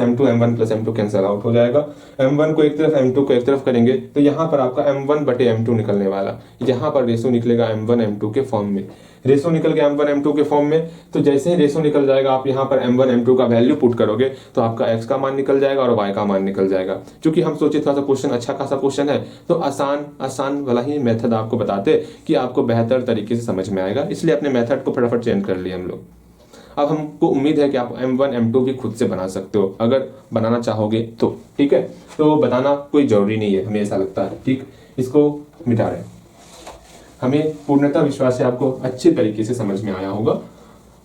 m2 cancel out हो जाएगा। m1 को एक तरफ m2 को एक तरफ करेंगे तो यहाँ पर आपका m1 बटे m2 निकलने वाला, यहाँ पर रेशो निकलेगा m1 m2 के फॉर्म में। रेशो निकल गया m1 m2 के फॉर्म में, तो जैसे ही रेशो निकल जाएगा आप यहाँ पर m1 m2 का वैल्यू पुट करोगे तो आपका x का मान निकल जाएगा और y का मान निकल जाएगा। क्योंकि हम सोचे थोड़ा सा क्वेश्चन अच्छा खासा क्वेश्चन है तो आसान वाला ही मेथड आपको बताते कि आपको बेहतर तरीके से समझ में आएगा, इसलिए अपने मेथड को फटाफट चेंज कर लिए हम लोग। अब हमको उम्मीद है कि आप m1 m2 भी खुद से बना सकते हो अगर बनाना चाहोगे तो, ठीक है। तो बताना कोई जरूरी नहीं है, हमें ऐसा लगता है, ठीक। इसको मिटा रहे हैं, हमें पूर्णतः विश्वास है आपको अच्छे तरीके से समझ में आया होगा।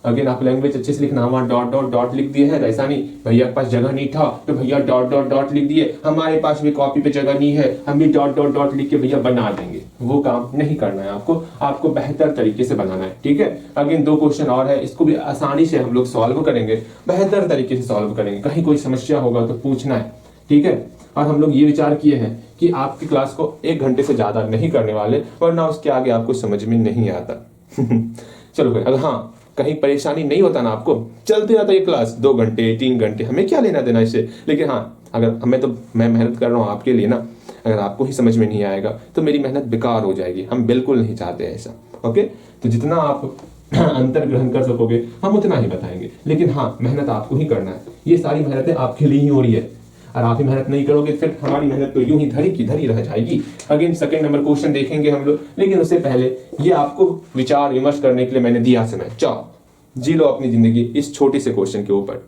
अगर आप लैंग्वेज अच्छे से लिखना, वहाँ डॉट डॉट डॉट लिख दिए हैं, ऐसा नहीं भैया के पास जगह नहीं था तो भैया डॉट डॉट डॉट लिख दिए, हमारे पास भी कॉपी पे जगह नहीं है हम भी डॉट डॉट डॉट लिख के भैया बना देंगे, वो काम नहीं करना है आपको बेहतर तरीके से बनाना है, ठीक है। अगेन 2 क्वेश्चन और है, इसको भी आसानी से हम लोग सॉल्व करेंगे, बेहतर तरीके से सॉल्व करेंगे, कहीं कोई समस्या होगा तो पूछना है, ठीक है। और हम लोग ये विचार किए हैं कि आपकी क्लास को 1 घंटे से ज्यादा नहीं करने वाले, वरना उसके आगे आपको समझ में नहीं आता। चलो भाई, अगर हाँ कहीं परेशानी नहीं होता ना आपको, चलते रहता ये क्लास 2 घंटे 3 घंटे, हमें क्या लेना देना इससे। लेकिन हाँ, अगर मैं मेहनत कर रहा हूँ आपके लिए ना, अगर आपको ही समझ में नहीं आएगा तो मेरी मेहनत बेकार हो जाएगी, हम बिल्कुल नहीं चाहते ऐसा, ओके। तो जितना आप अंतर ग्रहण कर सकोगे हम उतना ही बताएंगे, लेकिन हाँ मेहनत आपको ही करना है, ये सारी मेहनतें आपके लिए ही हो रही है, और आप ही मेहनत नहीं करोगे फिर हमारी मेहनत तो यूं ही धरी की धरी रह जाएगी। अगेन सेकंड नंबर क्वेश्चन देखेंगे हम लोग, लेकिन उससे पहले ये आपको विचार विमर्श करने के लिए मैंने दिया समय, चाहो जी लो अपनी जिंदगी इस छोटी से क्वेश्चन के ऊपर।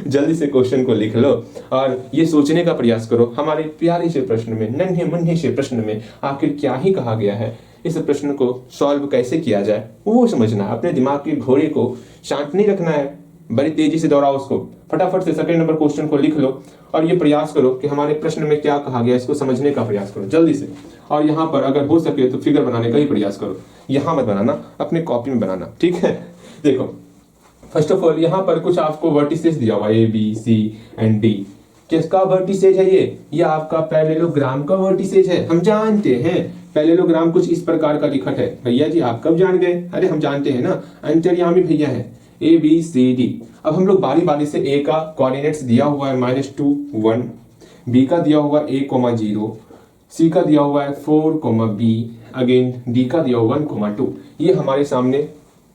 जल्दी से क्वेश्चन को लिख लो और ये सोचने का प्रयास करो हमारे प्यारे से प्रश्न में, नन्हे मुन्ने से प्रश्न में आखिर क्या ही कहा गया है, इस प्रश्न को सॉल्व कैसे किया जाए वो समझना है। अपने दिमाग के घोड़े को शांत नहीं रखना है, बड़ी तेजी से दौड़ाओ उसको, फटाफट से सेकंड नंबर क्वेश्चन को लिख लो और ये प्रयास करो कि हमारे प्रश्न में क्या कहा गया इसको समझने का प्रयास करो जल्दी से। और यहाँ पर अगर हो सके तो फिगर बनाने का ही प्रयास करो, यहाँ मत बनाना, अपने कॉपी में बनाना, ठीक है। देखो फर्स्ट ऑफ ऑल यहाँ पर कुछ आपको वर्टिसेस दिया हुआ A B C and D, किसका वर्टिसेज है ये आपका पैरेललोग्राम का वर्टिसेज है। हम जानते हैं पैरेललोग्राम कुछ इस प्रकार का लिखत है, भैया जी आप कब जान गए, अरे हम जानते हैं ना, अंतर्यामी भैया है ए बी सी डी। अब हम लोग बारी बारी से ए का कोऑर्डिनेट्स दिया हुआ है -2 1, बी का दिया हुआ है a,0, सी का दिया हुआ है 4, b, अगेन डी का दिया हुआ 1,2, ये हमारे सामने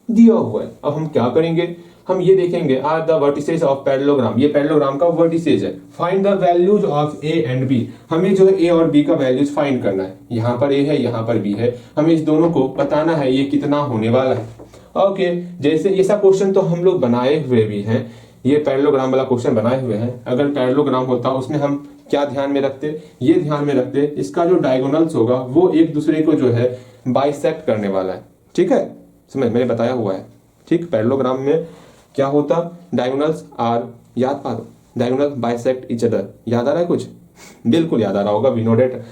दिया हुआ है। अब हम क्या करेंगे, हम ये देखेंगे are the vertices of parallelogram, ये पैरेललोग्राम का वर्टिसेस है। Find the values of A and B, हमें जो है ए और बी का वैल्यूज फाइंड करना है। यहाँ पर ए है यहाँ पर बी है, हमें इस दोनों को बताना है ये कितना होने वाला है। ओके जैसे ऐसा क्वेश्चन तो हम लोग बनाए हुए भी हैं, ये पैरेललोग्राम वाला क्वेश्चन बनाए हुए हैं। अगर पैरेललोग्राम होता उसमें हम क्या ध्यान में रखते, ये ध्यान में रखते इसका जो डायगोनल्स होगा वो एक दूसरे को जो है बाइसेक्ट करने वाला है, ठीक है, समझ मैंने बताया हुआ है, ठीक। पैरेललोग्राम में क्या होता, डायगोनल्स आर, याद पा दो, डायगोनल बाइसेक्ट ईच अदर, याद आ रहा है कुछ, बिल्कुल याद आ रहा होगा, we know that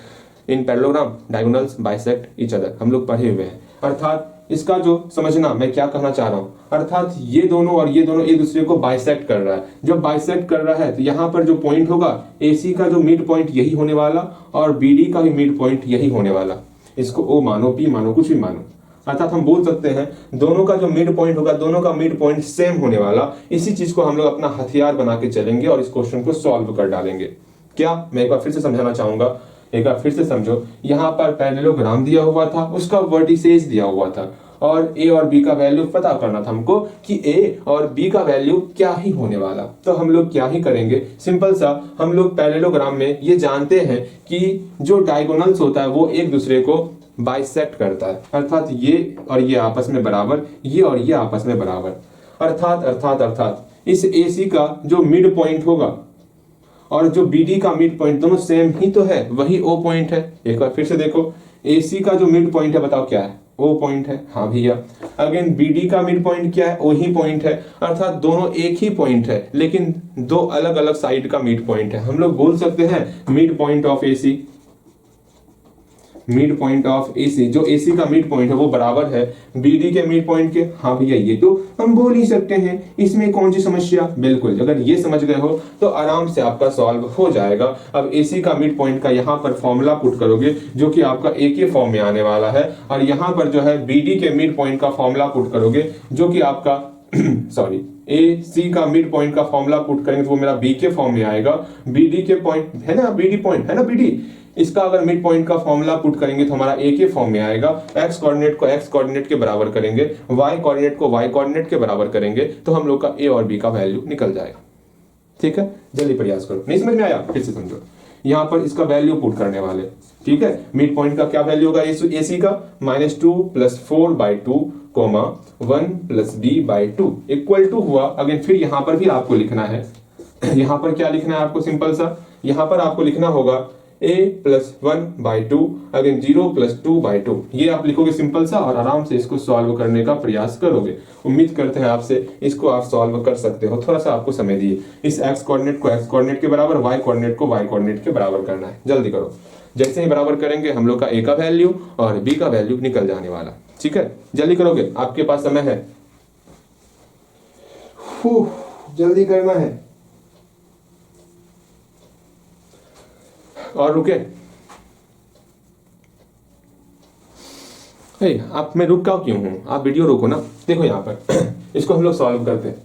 in parallelogram diagonals bisect each other, हम लोग पढ़े हुए हैं। अर्थात इसका जो समझना मैं क्या कहना चाह रहा हूं, अर्थात ये दोनों और ये दोनों एक दूसरे को बाइसेक्ट कर रहा है। जब बाइसेक्ट कर रहा है तो यहाँ पर जो पॉइंट होगा AC का जो मिड पॉइंट यही होने वाला और BD का भी मिड पॉइंट यही होने वाला। इसको O मानो P मानो कुछ भी मानो, अर्थात हम बोल सकते हैं दोनों का जो मिड पॉइंट होगा दोनों का मिड पॉइंट सेम होने वाला। इसी चीज को हम लोग अपना हथियार बना के चलेंगे और इस क्वेश्चन को सॉल्व कर डालेंगे। क्या मैं एक बार फिर से समझाना चाहूंगा, एक बार फिर से समझो, यहाँ पर पैरेललोग्राम दिया हुआ था, उसका वर्टिसेस दिया हुआ था और ए और बी का वैल्यू पता करना था हमको कि ए और बी का वैल्यू क्या ही होने वाला। तो हम लोग क्या ही करेंगे, सिंपल सा, हम लोग पैरेललोग्राम में ये जानते हैं कि जो डायगोनल्स होता है वो एक दूसरे को बाइसेक्ट करता है, अर्थात ये और ये आपस में बराबर, ये और ये आपस में बराबर। अर्थात इस AC का जो मिड पॉइंट होगा और जो BD का मिड पॉइंट दोनों सेम ही तो है, वही O पॉइंट है। एक बार फिर से देखो, AC का जो मिड पॉइंट है बताओ क्या है, O पॉइंट है, हाँ भैया। अगेन BD का मिड पॉइंट क्या है, O ही पॉइंट है, अर्थात दोनों एक ही पॉइंट है लेकिन दो अलग अलग साइड का मिड पॉइंट है। हम लोग बोल सकते हैं mid point of AC, mid point of AC, जो AC का मिड पॉइंट है वो बराबर है BD के मिड पॉइंट के। हाँ भैया ये तो हम बोल ही सकते हैं, इसमें कौन सी समस्या। बिल्कुल, अगर ये समझ गए हो तो आराम से आपका सॉल्व हो जाएगा। अब AC का मिड पॉइंट का यहाँ पर फॉर्मूला पुट करोगे जो कि आपका A के फॉर्म में आने वाला है, और यहाँ पर जो है BD के मिड पॉइंट का फॉर्मूला पुट करोगे जो कि आपका सॉरी AC का मिड पॉइंट का फॉर्मूला पुट करेंगे तो वो मेरा B के फॉर्म में आएगा। BD के पॉइंट है ना, BD पॉइंट है ना, BD, इसका अगर मिड पॉइंट का फॉर्मूला पुट करेंगे तो हमारा A के फॉर्म में आएगा। x कोऑर्डिनेट को x कोऑर्डिनेट के बराबर करेंगे, y कोऑर्डिनेट को y कोऑर्डिनेट के बराबर करेंगे, तो हम लोग का A और B का वैल्यू निकल जाएगा। ठीक है, जल्दी प्रयास करो। नहीं समझ में आया फिर से समझो। यहाँ पर इसका वैल्यू पुट करने वाले, ठीक है। मिड पॉइंट का क्या वैल्यू होगा AC का, -2 + 4/2, 1 + b/2 इक्वल टू हुआ। अगेन फिर यहाँ पर भी आपको लिखना है, यहाँ पर क्या लिखना है आपको, सिंपल सा यहाँ पर आपको लिखना होगा A + 1/2, अगेन 0 + 2/2, ये आप लिखोगे सिंपल सा, और आराम से इसको सॉल्व करने का प्रयास करोगे। उम्मीद करते हैं आपसे इसको आप सॉल्व कर सकते हो। थोड़ा सा आपको समय दिए, इस x कोऑर्डिनेट को x कोऑर्डिनेट के बराबर, y कोऑर्डिनेट को y कोऑर्डिनेट के बराबर करना है। जल्दी करो, जैसे ही बराबर करेंगे हम लोग का A का वैल्यू और B का वैल्यू निकल जाने वाला। ठीक है, जल्दी करोगे, आपके पास समय है, जल्दी करना है। और रुके आप, मैं रुका क्यों हूं, आप वीडियो रोको ना। देखो यहाँ पर इसको हम लोग सॉल्व करते हैं,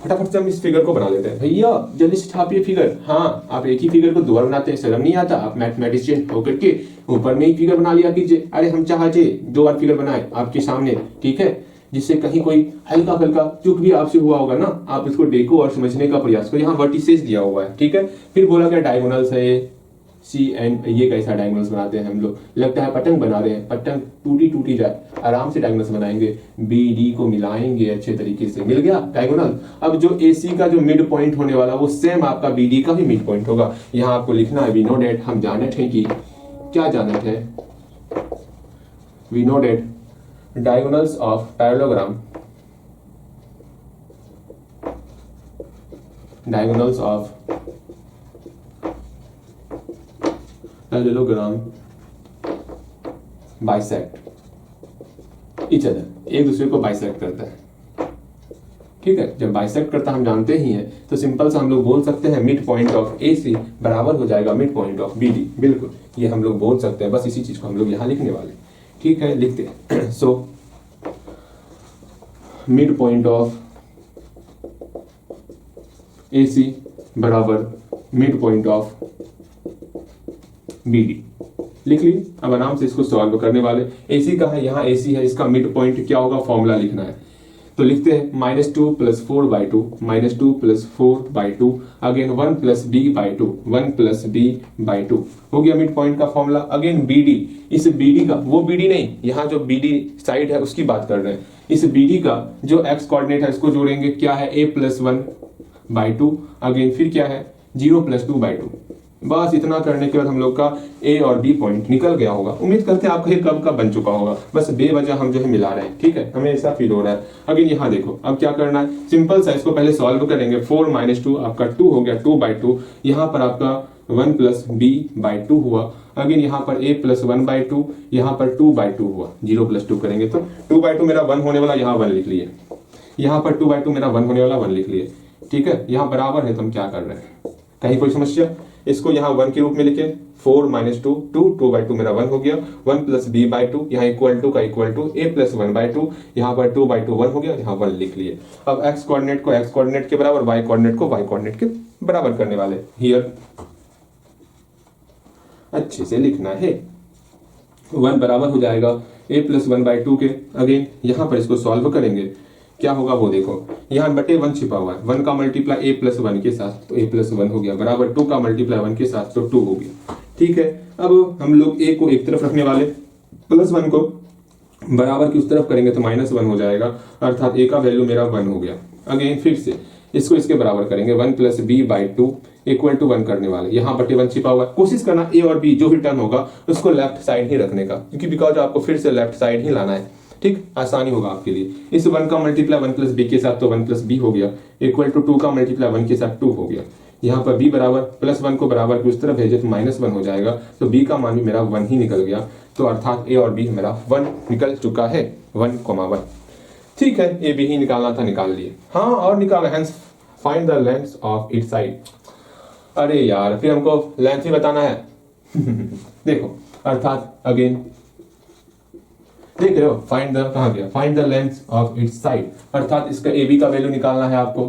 फटाफट से हम इस फिगर को बना लेते हैं। भैया जल्दी से छापिए फिगर। हाँ, आप एक ही फिगर को दो बार बनाते हैं, शर्म नहीं आता। आप मैथमेटिशियन होकर के ऊपर में ही फिगर बना लिया कीजिए। अरे हम चाहते 2 बार फिगर बनाए आपके सामने, ठीक है, जिससे कहीं कोई हल्का फल्का चूक भी आपसे हुआ होगा ना, आप इसको देखो और समझने का प्रयास करो। यहाँ वर्टिसेस दिया हुआ है, ठीक है। फिर बोला गया डायगोनल्स है C एंड, ये कैसा डायगोनल्स बनाते हैं हम लोग, लगता है पतंग बना रहे हैं, पतंग टूटी जाए। आराम से डायगोनल्स बनाएंगे, BD को मिलाएंगे अच्छे तरीके से, मिल गया डायगोनल। अब जो AC का जो मिड पॉइंट होने वाला वो सेम आपका BD का भी मिड पॉइंट होगा। यहाँ आपको लिखना है वी नो डेट, हम जानते हैं कि क्या जानते हैं, we know that diagonals of parallelogram, diagonals of parallelogram bisect each other, एक दूसरे को बाइसेक्ट करता है। ठीक है, जब बाइसेक्ट करता हम जानते ही हैं, तो सिंपल सा हम लोग बोल सकते हैं मिड पॉइंट ऑफ AC बराबर हो जाएगा मिड पॉइंट ऑफ BD। बिल्कुल, ये हम लोग बोल सकते हैं, बस इसी चीज को हम लोग यहाँ लिखने वाले। ठीक है, लिखते हैं। So mid point of AC बराबर मिड पॉइंट ऑफ BD लिख ली। अब आराम से इसको सॉल्व करने वाले। AC का है, यहाँ AC है, इसका मिड पॉइंट क्या होगा, फॉर्मूला लिखना है। तो लिखते हैं -2 + 4/2, -2 + 4/2, अगेन 1 + b/2, 1 + b/2 हो गया मिड पॉइंट का फॉर्मूला। अगेन BD, इस BD का, वो BD नहीं, यहाँ जो BD साइड है उसकी बात कर रहे हैं। इस BD का जो x कोऑर्डिनेट है इसको जोड़ेंगे, क्या है A + 1/2, अगेन फिर क्या है 0 + 2/2। बस इतना करने के बाद हम लोग का A और B पॉइंट निकल गया होगा। उम्मीद करते हैं आपका ये कब का बन चुका होगा, बस बेवजह हम जो है मिला रहे हैं। ठीक है, हमें ऐसा फील हो रहा है। अगेन यहाँ देखो, अब क्या करना है, सिंपल सा इसको पहले सॉल्व करेंगे। 4 - 2 आपका 2 हो गया, 2/2। यहाँ पर आपका 1 + b/2 हुआ। अगेन यहाँ पर A + 1/2, यहाँ पर 2/2 हुआ। 0 + 2 करेंगे तो 2/2 मेरा 1 होने वाला, यहाँ 1 लिख लिए। यहाँ पर 2/2 मेरा 1 होने वाला, 1 लिख लिए। ठीक है, यहाँ बराबर है तो हम क्या कर रहे हैं, कहीं कोई समस्या, इसको यहाँ 1 के रूप में लिखे। 4 - 2, 2/2 मेरा 1 हो गया। 1 + b/2, यहाँ इक्वल टू का इक्वल टू A + 1/2, यहाँ पर 2/2 1 हो गया, यहाँ 1 लिख लिए। अब x कोऑर्डिनेट को x कोऑर्डिनेट के बराबर, y कोऑर्डिनेट को y कोऑर्डिनेट के बराबर करने वाले। हियर अच्छे से लिखना है, 1 बराबर हो जाएगा A + 1/2 के। अगेन यहाँ पर इसको सॉल्व करेंगे, क्या होगा वो देखो, यहाँ बटे 1 छिपा हुआ है। 1 का मल्टीप्लाई A + 1 के साथ तो A + 1 हो गया, बराबर 2 का मल्टीप्लाई 1 के साथ तो 2 हो गया। ठीक है, अब हम लोग A को एक तरफ रखने वाले, +1 को बराबर की उस तरफ करेंगे तो -1 हो जाएगा, अर्थात A का वैल्यू मेरा 1 हो गया। अगेन फिर से इसको इसके बराबर करेंगे, 1 + b/2 = 1 करने वाले। यहाँ बटे 1 छिपा हुआ है, कोशिश करना A और B जो भी टर्म होगा उसको लेफ्ट साइड ही रखने का, क्योंकि बिकॉज आपको फिर से लेफ्ट साइड ही लाना है। ठीक, आसानी होगा आपके लिए। इस 1 का मल्टीप्लाई 1 + b के साथ तो 1 + b हो गया, इक्वल टू 2 का मल्टीप्लाई 1 के साथ 2 हो गया। यहाँ पर b बराबर +1 को बराबर की उस तरफ भेजे तो -1 हो जाएगा, तो b का मान भी मेरा 1 ही निकल गया। तो अर्थात a और b मेरा 1 निकल चुका है, 1,1। ठीक है, a b ही निकालना था, निकाल लिए। हाँ, और निकाला, hence find the length of its side. अरे यार, फिर हमको लेंथ ही बताना है। देखो, अर्थात अगेन देख रहे हो, फाइंड द, कहाँ गया, find the length of its side, अर्थात इसका ए बी का वैल्यू निकालना है आपको,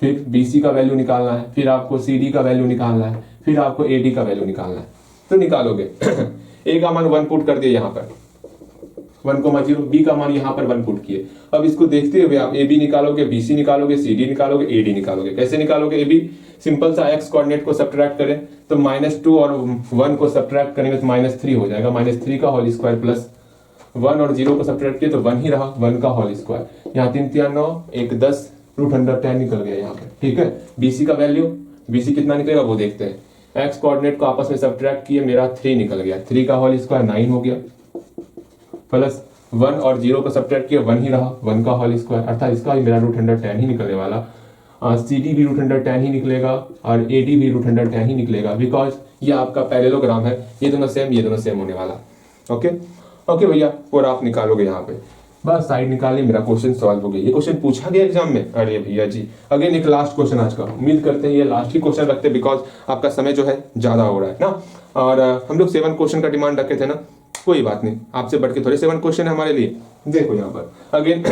फिर बी सी का वैल्यू निकालना है, फिर आपको सी डी का वैल्यू निकालना है, फिर आपको ए डी का वैल्यू निकालना है। तो निकालोगे ए का मान 1 पुट कर दिए यहाँ पर 1,0, बी का मान यहाँ पर 1 पुट किए। अब इसको देखते हुए आप ए बी निकालोगे, बी सी निकालोगे, सी डी निकालोगे, ए डी निकालोगे। कैसे निकालोगे ए बी? सिंपल सा एक्स कोऑर्डिनेट को सब्ट्रैक्ट करें तो -2 और 1 को सब्ट्रैक्ट करेंगे तो -3 हो जाएगा, -3 का होल स्क्वायर प्लस 1 और 0 को सब्ट्रैक्ट किया तो 1 ही रहा, 1 का होल स्क्वायर। यहाँ 3 3 9, 1 10, √10 निकल गया यहाँ पे। ठीक है, बीसी का वैल्यू, बीसी कितना निकलेगा वो देखते हैं। एक्स कोऑर्डिनेट को आपस में सब्ट्रैक्ट किए, मेरा 3 निकल गया, 3 का होल स्क्वायर 9 हो गया, प्लस 1 और 0 को सब्ट्रैक्ट किया 1 ही रहा, 1 का होल स्क्वायर, अर्थात इसका भी मेरा √10 ही निकलने वाला। सी डी भी √10 ही निकलेगा और ए डी भी √10 ही निकलेगा, बिकॉज ये आपका पैरेललोग्राम है, ये दोनों सेम होने वाला। ओके ओके भैया, और आप निकालोगे यहाँ पे, बस साइड निकाल ली, मेरा क्वेश्चन सॉल्व हो गया। ये क्वेश्चन पूछा गया एग्जाम में। अरे भैया जी, अगेन एक लास्ट क्वेश्चन आज का, उम्मीद करते हैं ये लास्ट ही क्वेश्चन रखते हैं, बिकॉज आपका समय जो है ज्यादा हो रहा है ना, और हम लोग 7 क्वेश्चन का डिमांड रखे थे ना, कोई बात नहीं, आपसे बढ़ के थोड़े 7 क्वेश्चन है हमारे लिए। देखो यहाँ पर अगेन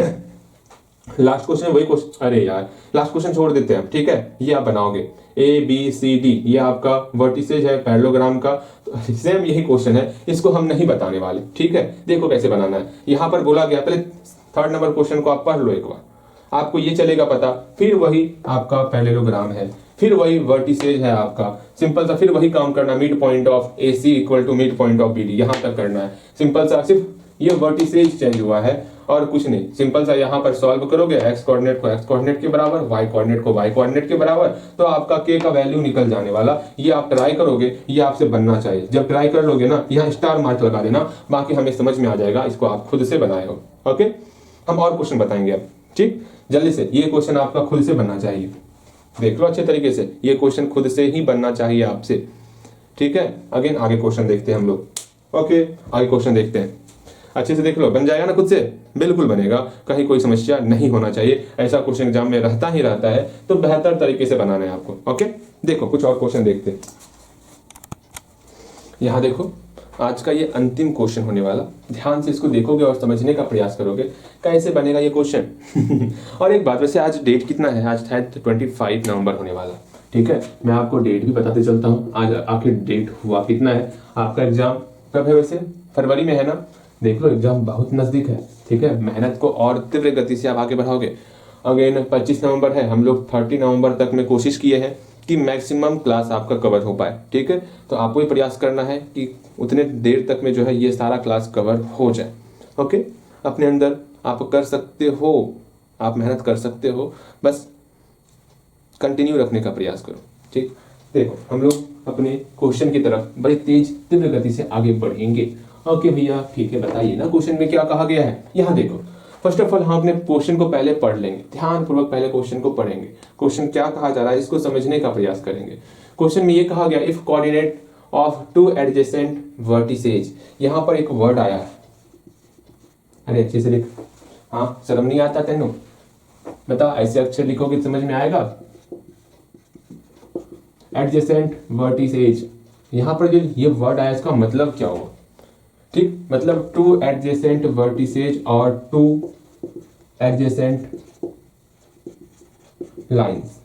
लास्ट क्वेश्चन, वही क्वेश्चन, अरे यार लास्ट क्वेश्चन छोड़ देते हैं, ठीक है, ये आप बनाओगे ए बी सी डी, ये आपका वर्टिसेज है पैरेललोग्राम का, तो सेम यही क्वेश्चन है, इसको हम नहीं बताने वाले। ठीक है, देखो कैसे बनाना है। यहाँ पर बोला गया, पहले 3rd नंबर क्वेश्चन को आप पढ़ लो एक बार, आपको ये चलेगा पता, फिर वही आपका पैरेललोग्राम है, फिर वही वर्टिसेज है आपका, सिंपल सा, फिर वही काम करना, mid point of A C equal to mid point of B D, यहाँ तक करना है। सिंपल सा, सिर्फ ये वर्टिसेज चेंज हुआ है और कुछ नहीं। सिंपल सा यहाँ पर सॉल्व करोगे, एक्स कोऑर्डिनेट को एक्स कोऑर्डिनेट के बराबर, वाई कोऑर्डिनेट को वाई कोऑर्डिनेट के बराबर, तो आपका के का वैल्यू निकल जाने वाला। ये आप ट्राई करोगे, ये आपसे बनना चाहिए। जब ट्राई कर लोगे ना, यहाँ स्टार मार्क लगा देना, बाकी हमें समझ में आ जाएगा, इसको आप खुद से बनाए हो। ओके, हम और क्वेश्चन बताएंगे अब, ठीक, जल्दी से। ये क्वेश्चन आपका खुद से बनना चाहिए, देख लो अच्छे तरीके से, ये क्वेश्चन खुद से ही बनना चाहिए आपसे। ठीक है, अगेन आगे क्वेश्चन देखते हैं हम लोग। ओके, आगे क्वेश्चन देखते हैं, अच्छे से देख लो, बन जाएगा ना खुद से, बिल्कुल बनेगा, कहीं कोई समस्या नहीं होना चाहिए। ऐसा क्वेश्चन एग्जाम में रहता ही रहता है, तो बेहतर तरीके से बनाना है आपको। ओके, देखो कुछ और क्वेश्चन देखते हैं। यहाँ देखो, आज का ये अंतिम क्वेश्चन होने वाला, ध्यान से इसको देखोगे और समझने का प्रयास करोगे कैसे बनेगा ये क्वेश्चन। और एक बात, वैसे आज डेट कितना है, आज शायद 25 नवंबर होने वाला। ठीक है, मैं आपको डेट भी बताते चलता हूँ, आज आखिर डेट हुआ कितना है। आपका एग्जाम कब है वैसे? फरवरी में है ना, देख लो एग्जाम बहुत नजदीक है। ठीक है, मेहनत को और तीव्र गति से आप आगे बढ़ाओगे। अगेन 25 नवंबर है, हम लोग 30 नवंबर तक में कोशिश किए हैं कि मैक्सिमम क्लास आपका कवर हो पाए। ठीक है, तो आपको ही प्रयास करना है कि उतने देर तक में जो है ये सारा क्लास कवर हो जाए। ओके, अपने अंदर आप कर सकते हो, आप मेहनत कर सकते हो, बस कंटिन्यू रखने का प्रयास करो। ठीक, देखो हम लोग अपने क्वेश्चन की तरफ बड़ी तेज तीव्र गति से आगे बढ़ेंगे। ओके भैया, ठीक है, बताइए ना क्वेश्चन में क्या कहा गया है। यहाँ देखो, फर्स्ट ऑफ ऑल हम अपने क्वेश्चन को पहले पढ़ लेंगे, ध्यान पूर्वक पहले क्वेश्चन को पढ़ेंगे। क्वेश्चन क्या कहा जा रहा है इसको समझने का प्रयास करेंगे। क्वेश्चन में ये कहा गया, if coordinate of 2 adjacent vertices, यहाँ पर एक वर्ड आया है, अरे अच्छे से लिख, हाँ शर्म नहीं आता तेनू, बता ऐसे अक्षर लिखोगे तो समझ में आएगा। एडजेसेंट वर्टिसेज, यहाँ पर जो ये वर्ड आया इसका मतलब क्या हुआ? ठीक, मतलब 2 एडजेसेंट वर्टिसेज और 2 एडजेसेंट लाइंस,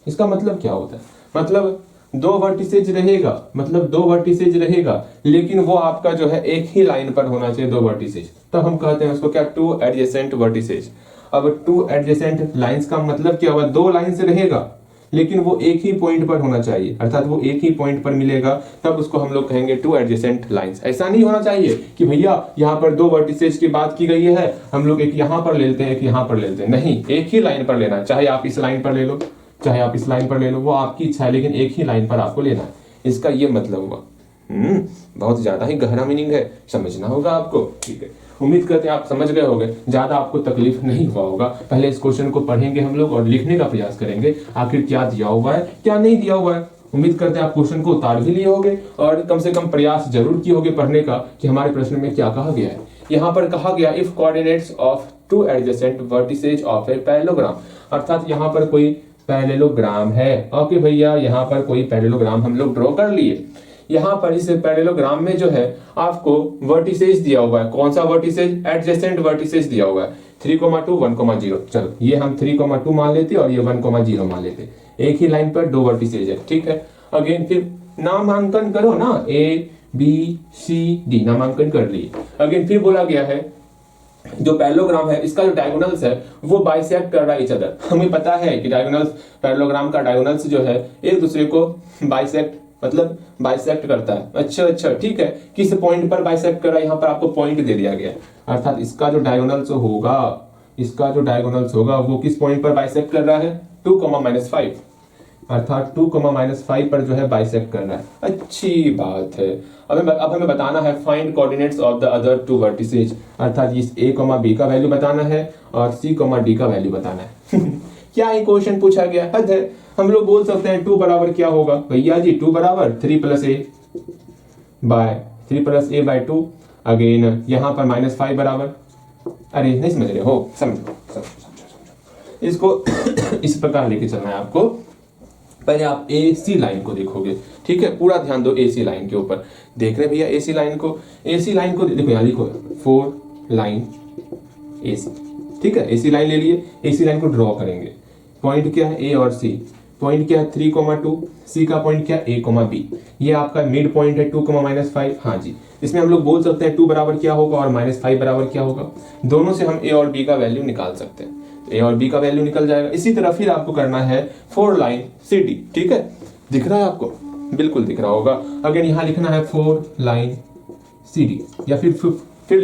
इसका मतलब क्या होता है? मतलब 2 वर्टिसेज रहेगा, मतलब 2 वर्टिसेज रहेगा, लेकिन वो आपका जो है एक ही लाइन पर होना चाहिए, 2 वर्टिसेज, तो हम कहते हैं उसको क्या, 2 एडजेसेंट वर्टिसेज। अब 2 एडजेसेंट लाइंस का मतलब क्या हुआ? 2 लाइन से रहेगा, लेकिन वो एक ही पॉइंट पर होना चाहिए, अर्थात वो एक ही पॉइंट पर मिलेगा, तब उसको हम लोग कहेंगे 2 एडजेसेंट लाइंस। ऐसा नहीं होना चाहिए कि भैया यहाँ पर 2 वर्टिसेज की बात की गई है, हम लोग एक यहाँ पर ले लेते हैं, एक यहाँ पर ले लेते हैं, नहीं, एक ही लाइन पर लेना है। चाहे आप इस लाइन पर ले लो, चाहे आप इस लाइन पर ले लो, वो आपकी इच्छा है, लेकिन एक ही लाइन पर आपको लेना है। इसका ये मतलब हुआ। बहुत ज्यादा ही गहरा मीनिंग है, समझना होगा आपको। ठीक है, उम्मीद करते हैं आप समझ गए होंगे, ज्यादा आपको तकलीफ नहीं हुआ होगा। पहले इस क्वेश्चन को पढ़ेंगे हम लोग और लिखने का प्रयास करेंगे आखिर क्या दिया हुआ है क्या नहीं दिया हुआ है। उम्मीद करते हैं आप क्वेश्चन को उतार भी लिए होंगे और कम से कम प्रयास जरूर किए होंगे पढ़ने का कि हमारे प्रश्न में क्या कहा गया है। यहाँ पर कहा गया if coordinates of two adjacent vertices of a parallelogram, अर्थात यहाँ पर कोई पैरेललोग्राम है। ओके भैया, यहाँ पर कोई पैरेललोग्राम हम लोग ड्रॉ कर लिए। यहाँ पर इस पैरेललोग्राम में जो है आपको वर्टिसेज दिया हुआ है। कौन सा वर्टिसेज? एडजेसेंट वर्टिसेज दिया हुआ है 3,2 1,0। चलो ये हम 3,2 मान लेते और ये 1,0 मान लेते। एक ही लाइन पर दो वर्टिसेज है, ठीक है। अगेन फिर नामांकन करो ना, ABCD नामांकन कर लिए। अगेन फिर बोला गया है जो पैरेललोग्राम है इसका जो डायगोनल्स है वो बाइसेक्ट कर रहा है ईच अदर। हमें पता है कि डायगोनल्स, पैरेललोग्राम का डायगोनल्स जो है एक दूसरे को बाइसेक्ट मतलब बाइसेक्ट करता है। अच्छा ठीक है, किस पॉइंट पर बाइसेक्ट कर रहा है, यहाँ पर आपको पॉइंट दे दिया गया है। अर्थात इसका जो डायगोनल्स होगा वो किस पॉइंट पर बाइसेक्ट कर रहा है? 2,-5, अर्थात 2,-5 पर जो है बाइसेक्ट कर रहा है। अच्छी बात है। अब हमें बताना है find coordinates of the other two vertices, अर्थात इस A, B का वैल्यू बताना है और C, D का वैल्यू बताना है। क्या ही क्वेश्चन पूछा गया, हद है। हम लोग बोल सकते हैं 2 बराबर क्या होगा भैया जी? 2 बराबर 3 + A / 2। अगेन यहाँ पर -5 बराबर, अरे नहीं समझ रहे हो, समझो इसको इस प्रकार लेके चलना है आपको। पहले आप AC लाइन को देखोगे, ठीक है, पूरा ध्यान दो AC लाइन के ऊपर। देख रहे भैया AC लाइन को देखो, यहाँ लिखो 4 लाइन AC, ठीक है। AC लाइन ले लिए, AC लाइन को ड्रॉ करेंगे। पॉइंट क्या है? A और C। पॉइंट क्या है? 3,2। C का पॉइंट क्या है? A, B। ये आपका मिड पॉइंट है 2,-5। हाँ जी, इसमें हम लोग बोल सकते हैं 2 बराबर क्या होगा और -5 बराबर क्या होगा। दोनों से हम A और B का वैल्यू निकाल सकते हैं। A और B का वैल्यू निकल जाएगा। इसी तरह फिर आपको करना है 4 लाइन CD, ठीक है। दिख रहा है आपको? बिल्कुल दिख रहा होगा। अगर यहाँ लिखना है 4 लाइन CD, या फिर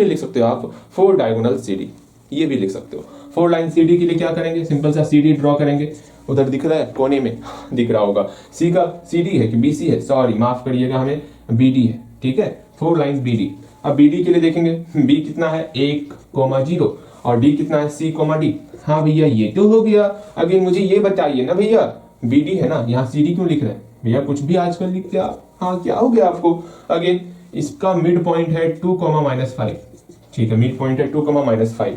लिख सकते हो आप 4 डायगोनल CD, ये भी लिख सकते हो। 4 लाइन CD के लिए क्या करेंगे? सिंपल सा CD ड्रॉ करेंगे। उधर दिख रहा है कोने में, दिख रहा होगा। C का CD है कि BC है? सॉरी माफ करिएगा, हमें BD है, ठीक है। 4 लाइन BD। अब BD के लिए देखेंगे B कितना है? 1,0 और D कितना है? C, D। हाँ भैया ये तो हो गया। अगेन मुझे ये बताइए ना भैया, BD है ना, यहाँ CD क्यों लिख रहे हैं भैया? कुछ भी आजकल लिखते आप। हाँ क्या हो गया आपको? अगेन इसका मिड पॉइंट है 2,-5, ठीक है। मिड पॉइंट है 2,-5।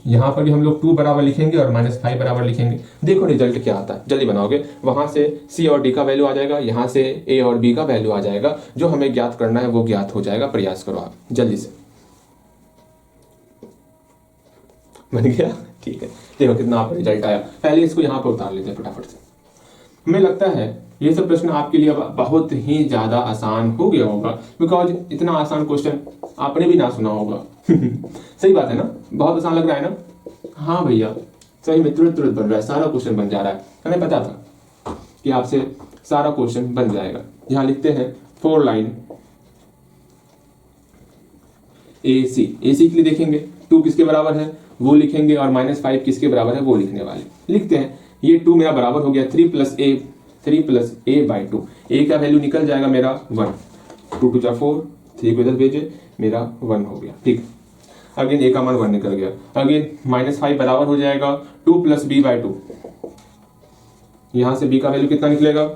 यहाँ पर भी हम लोग 2 बराबर लिखेंगे और -5 बराबर लिखेंगे। देखो रिजल्ट क्या आता है, जल्दी बनाओगे। वहां से C और D का वैल्यू आ जाएगा, यहाँ से A और B का वैल्यू आ जाएगा। जो हमें ज्ञात करना है वो ज्ञात हो जाएगा। प्रयास करो आप जल्दी से। बन गया, ठीक है। देखो कितना आपका रिजल्ट आया। पहले इसको यहाँ पर उतार लेते हैं फटाफट से। हमें लगता है ये सब प्रश्न आपके लिए बहुत ही ज्यादा आसान हो गया होगा, बिकॉज इतना आसान क्वेश्चन आपने भी ना सुना होगा। सही बात है ना? बहुत आसान लग रहा है ना? हाँ भैया सही में तुरंत बन रहा है, सारा क्वेश्चन बन जा रहा है। हमें पता था कि आपसे सारा क्वेश्चन बन जाएगा। यहाँ लिखते हैं 4 लाइन AC के लिए देखेंगे 2 किसके बराबर है वो लिखेंगे और -5 किसके बराबर है वो लिखने वाले। लिखते हैं ये 2 मेरा बराबर हो गया 3 + A/2। A का वैल्यू निकल जाएगा मेरा 1, 2 × 4, 3 को इधर भेजे, मेरा 1 हो गया, ठीक। अगेन A का मान 1 निकल गया। अगेन -5 बराबर हो जाएगा 2 + B/2। यहां से B का वैल्यू कितना निकलेगा?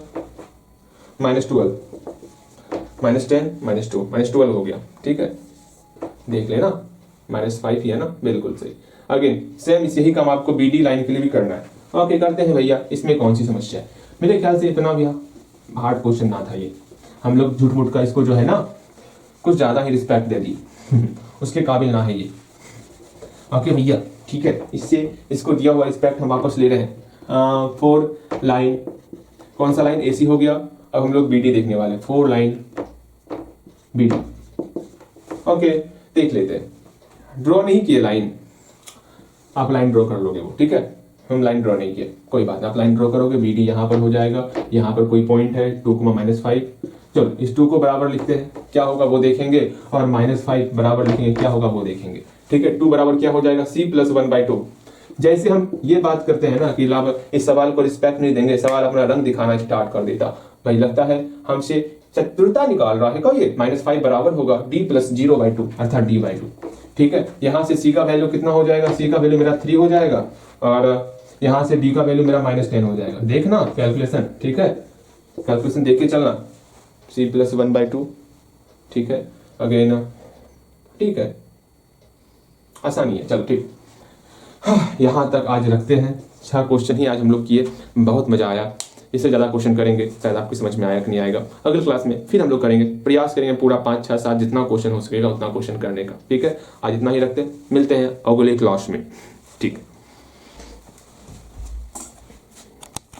-12, -10, -2, -12 हो गया, ठीक है। देख लेना, -5 ही है ना, बिल्कुल सही। अगेन सेम यही काम आपको BD लाइन के लिए भी करना है। ओके करते हैं भैया, इसमें कौन सी समस्या है? मेरे ख्याल से इतना भी हार्ड क्वेश्चन ना था ये। हम लोग झूठ मूठ का इसको जो है ना कुछ ज्यादा ही रिस्पेक्ट दे दी। उसके काबिल ना है ये। ओके भैया ठीक है, इसको दिया हुआ रिस्पेक्ट हम वापस ले रहे हैं। 4 लाइन, कौन सा लाइन? AC हो गया। अब हम लोग BD देखने वाले हैं। 4 लाइन BD। ओके देख लेते हैं। ड्रॉ नहीं किए लाइन, आप लाइन ड्रॉ कर लोगे वो, ठीक है। हम लाइन ड्रॉ नहीं किए, कोई बात नहीं, आप लाइन ड्रॉ करोगे। BD यहाँ पर हो जाएगा, यहाँ पर कोई पॉइंट है 2,-5। चलो इस 2 को बराबर लिखते हैं, क्या होगा वो देखेंगे, और -5 बराबर लिखेंगे, क्या होगा वो देखेंगे, ठीक है। 2 बराबर क्या हो जाएगा? C + 1/2। जैसे हम ये बात करते हैं ना कि इस सवाल को रिस्पेक्ट नहीं देंगे, सवाल अपना रंग दिखाना स्टार्ट कर देता, भाई लगता है हमसे चतुरता निकाल रहा है क्या ये। -5 बराबर होगा d + 0/2 अर्थात d/2। ठीक है, यहां से c का वैल्यू कितना हो जाएगा, c का वैल्यू मेरा 3 हो जाएगा और यहां से d का वैल्यू मेरा -10 हो जाएगा। देखना कैलकुलेशन, ठीक है, कैलकुलेशन देख के चलना। c + 1/2, ठीक है, अगेन ठीक है, आसानी है। चलो ठीक, यहां तक आज रखते हैं। 6 क्वेश्चन ही आज हम लोग किए, बहुत मजा आया। इससे ज़्यादा क्वेश्चन करेंगे, शायद आपकी समझ में आया कि नहीं आएगा। अगली क्लास में फिर हम लोग करेंगे, प्रयास करेंगे पूरा 5, 6, 7 जितना क्वेश्चन हो सकेगा उतना क्वेश्चन करने का। ठीक है, आज इतना ही रखते हैं, मिलते हैं अगले क्लास में। ठीक।